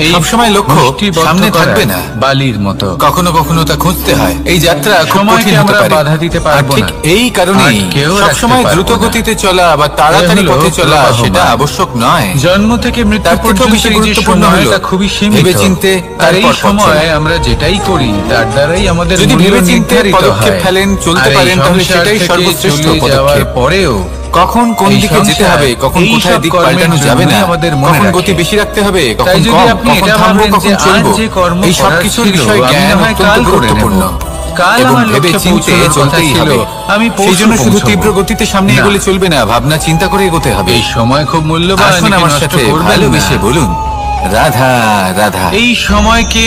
এই সবসময় লক্ষ্য মুষ্টিবদ্ধ সামনে করা থাকবে না, বালির মতো। কখনো কখনো তা খুঁজতে হয়। এই যাত্রা খুব সময়কে কঠিন হতে আমরা পারে। বাধা দিতে পারবো আর ঠিক না। এই কারণেই আটকেও সবসময় রাখতে দ্রুত পারবো না। গতিতে চলা বা তাড়াতাড়ি এ হলো পথে চলা প্রবাহমান। সেটা আবশ্যক নয়। জন্ম থেকে মৃত্যু তার থেকেও পর্যন্ত বেশি এই যে গুরুত্বপূর্ণ সময়, হলো তা খুবই সীমিত। ভেবেচিন্তে আর এই তারপর পথ সময় চলা। আমরা যেটাই করি তার দ্বারাই আমাদের যদি মূল্য ভেবেচিন্তে নির্ধারিত পদক্ষেপ হয়। ফেলেন, চলতে আর এই পারেন, তাহলে সংসার সেটাই থেকে সর্বশ্রেষ্ঠ চলে যাওয়ার পদক্ষেপ। পরেও কখন কোন এই দিকে যেতে সংসার, হবে, কখন এই কোথায় সব দিক কর্মের পাল্টানো যাবে না, জন্যই আমাদের মনে কখন রাখে। গতি বেশি রাখতে হবে, তাই কখন যদি কম, আপনি কখন এটা থামবো, ভাবেন কখন যে আজ চলবো, যে কর্ম এই সব করার কিছুর ছিল, বিষয়ে আমি জ্ঞান না হয় অত্যন্ত কাল করে গুরুত্বপূর্ণ। নেব। কাল এবং আমার লক্ষ্যে ভেবেচিন্তে পৌঁছানোর কথা চলতেই ছিল, হবে। আমি সেই জন্য পৌঁছবো। শুধু তীব্র গতিতে সামনে না। এগোলে চলবে না, ভাবনা চিন্তা করে এগোতে হবে। এই সময় খুব মূল্যবান, আসুন একে আমার নষ্ট সাথে করবেন না। ভালোবেসে বলুন, রাধা রাধা। এই সময়কে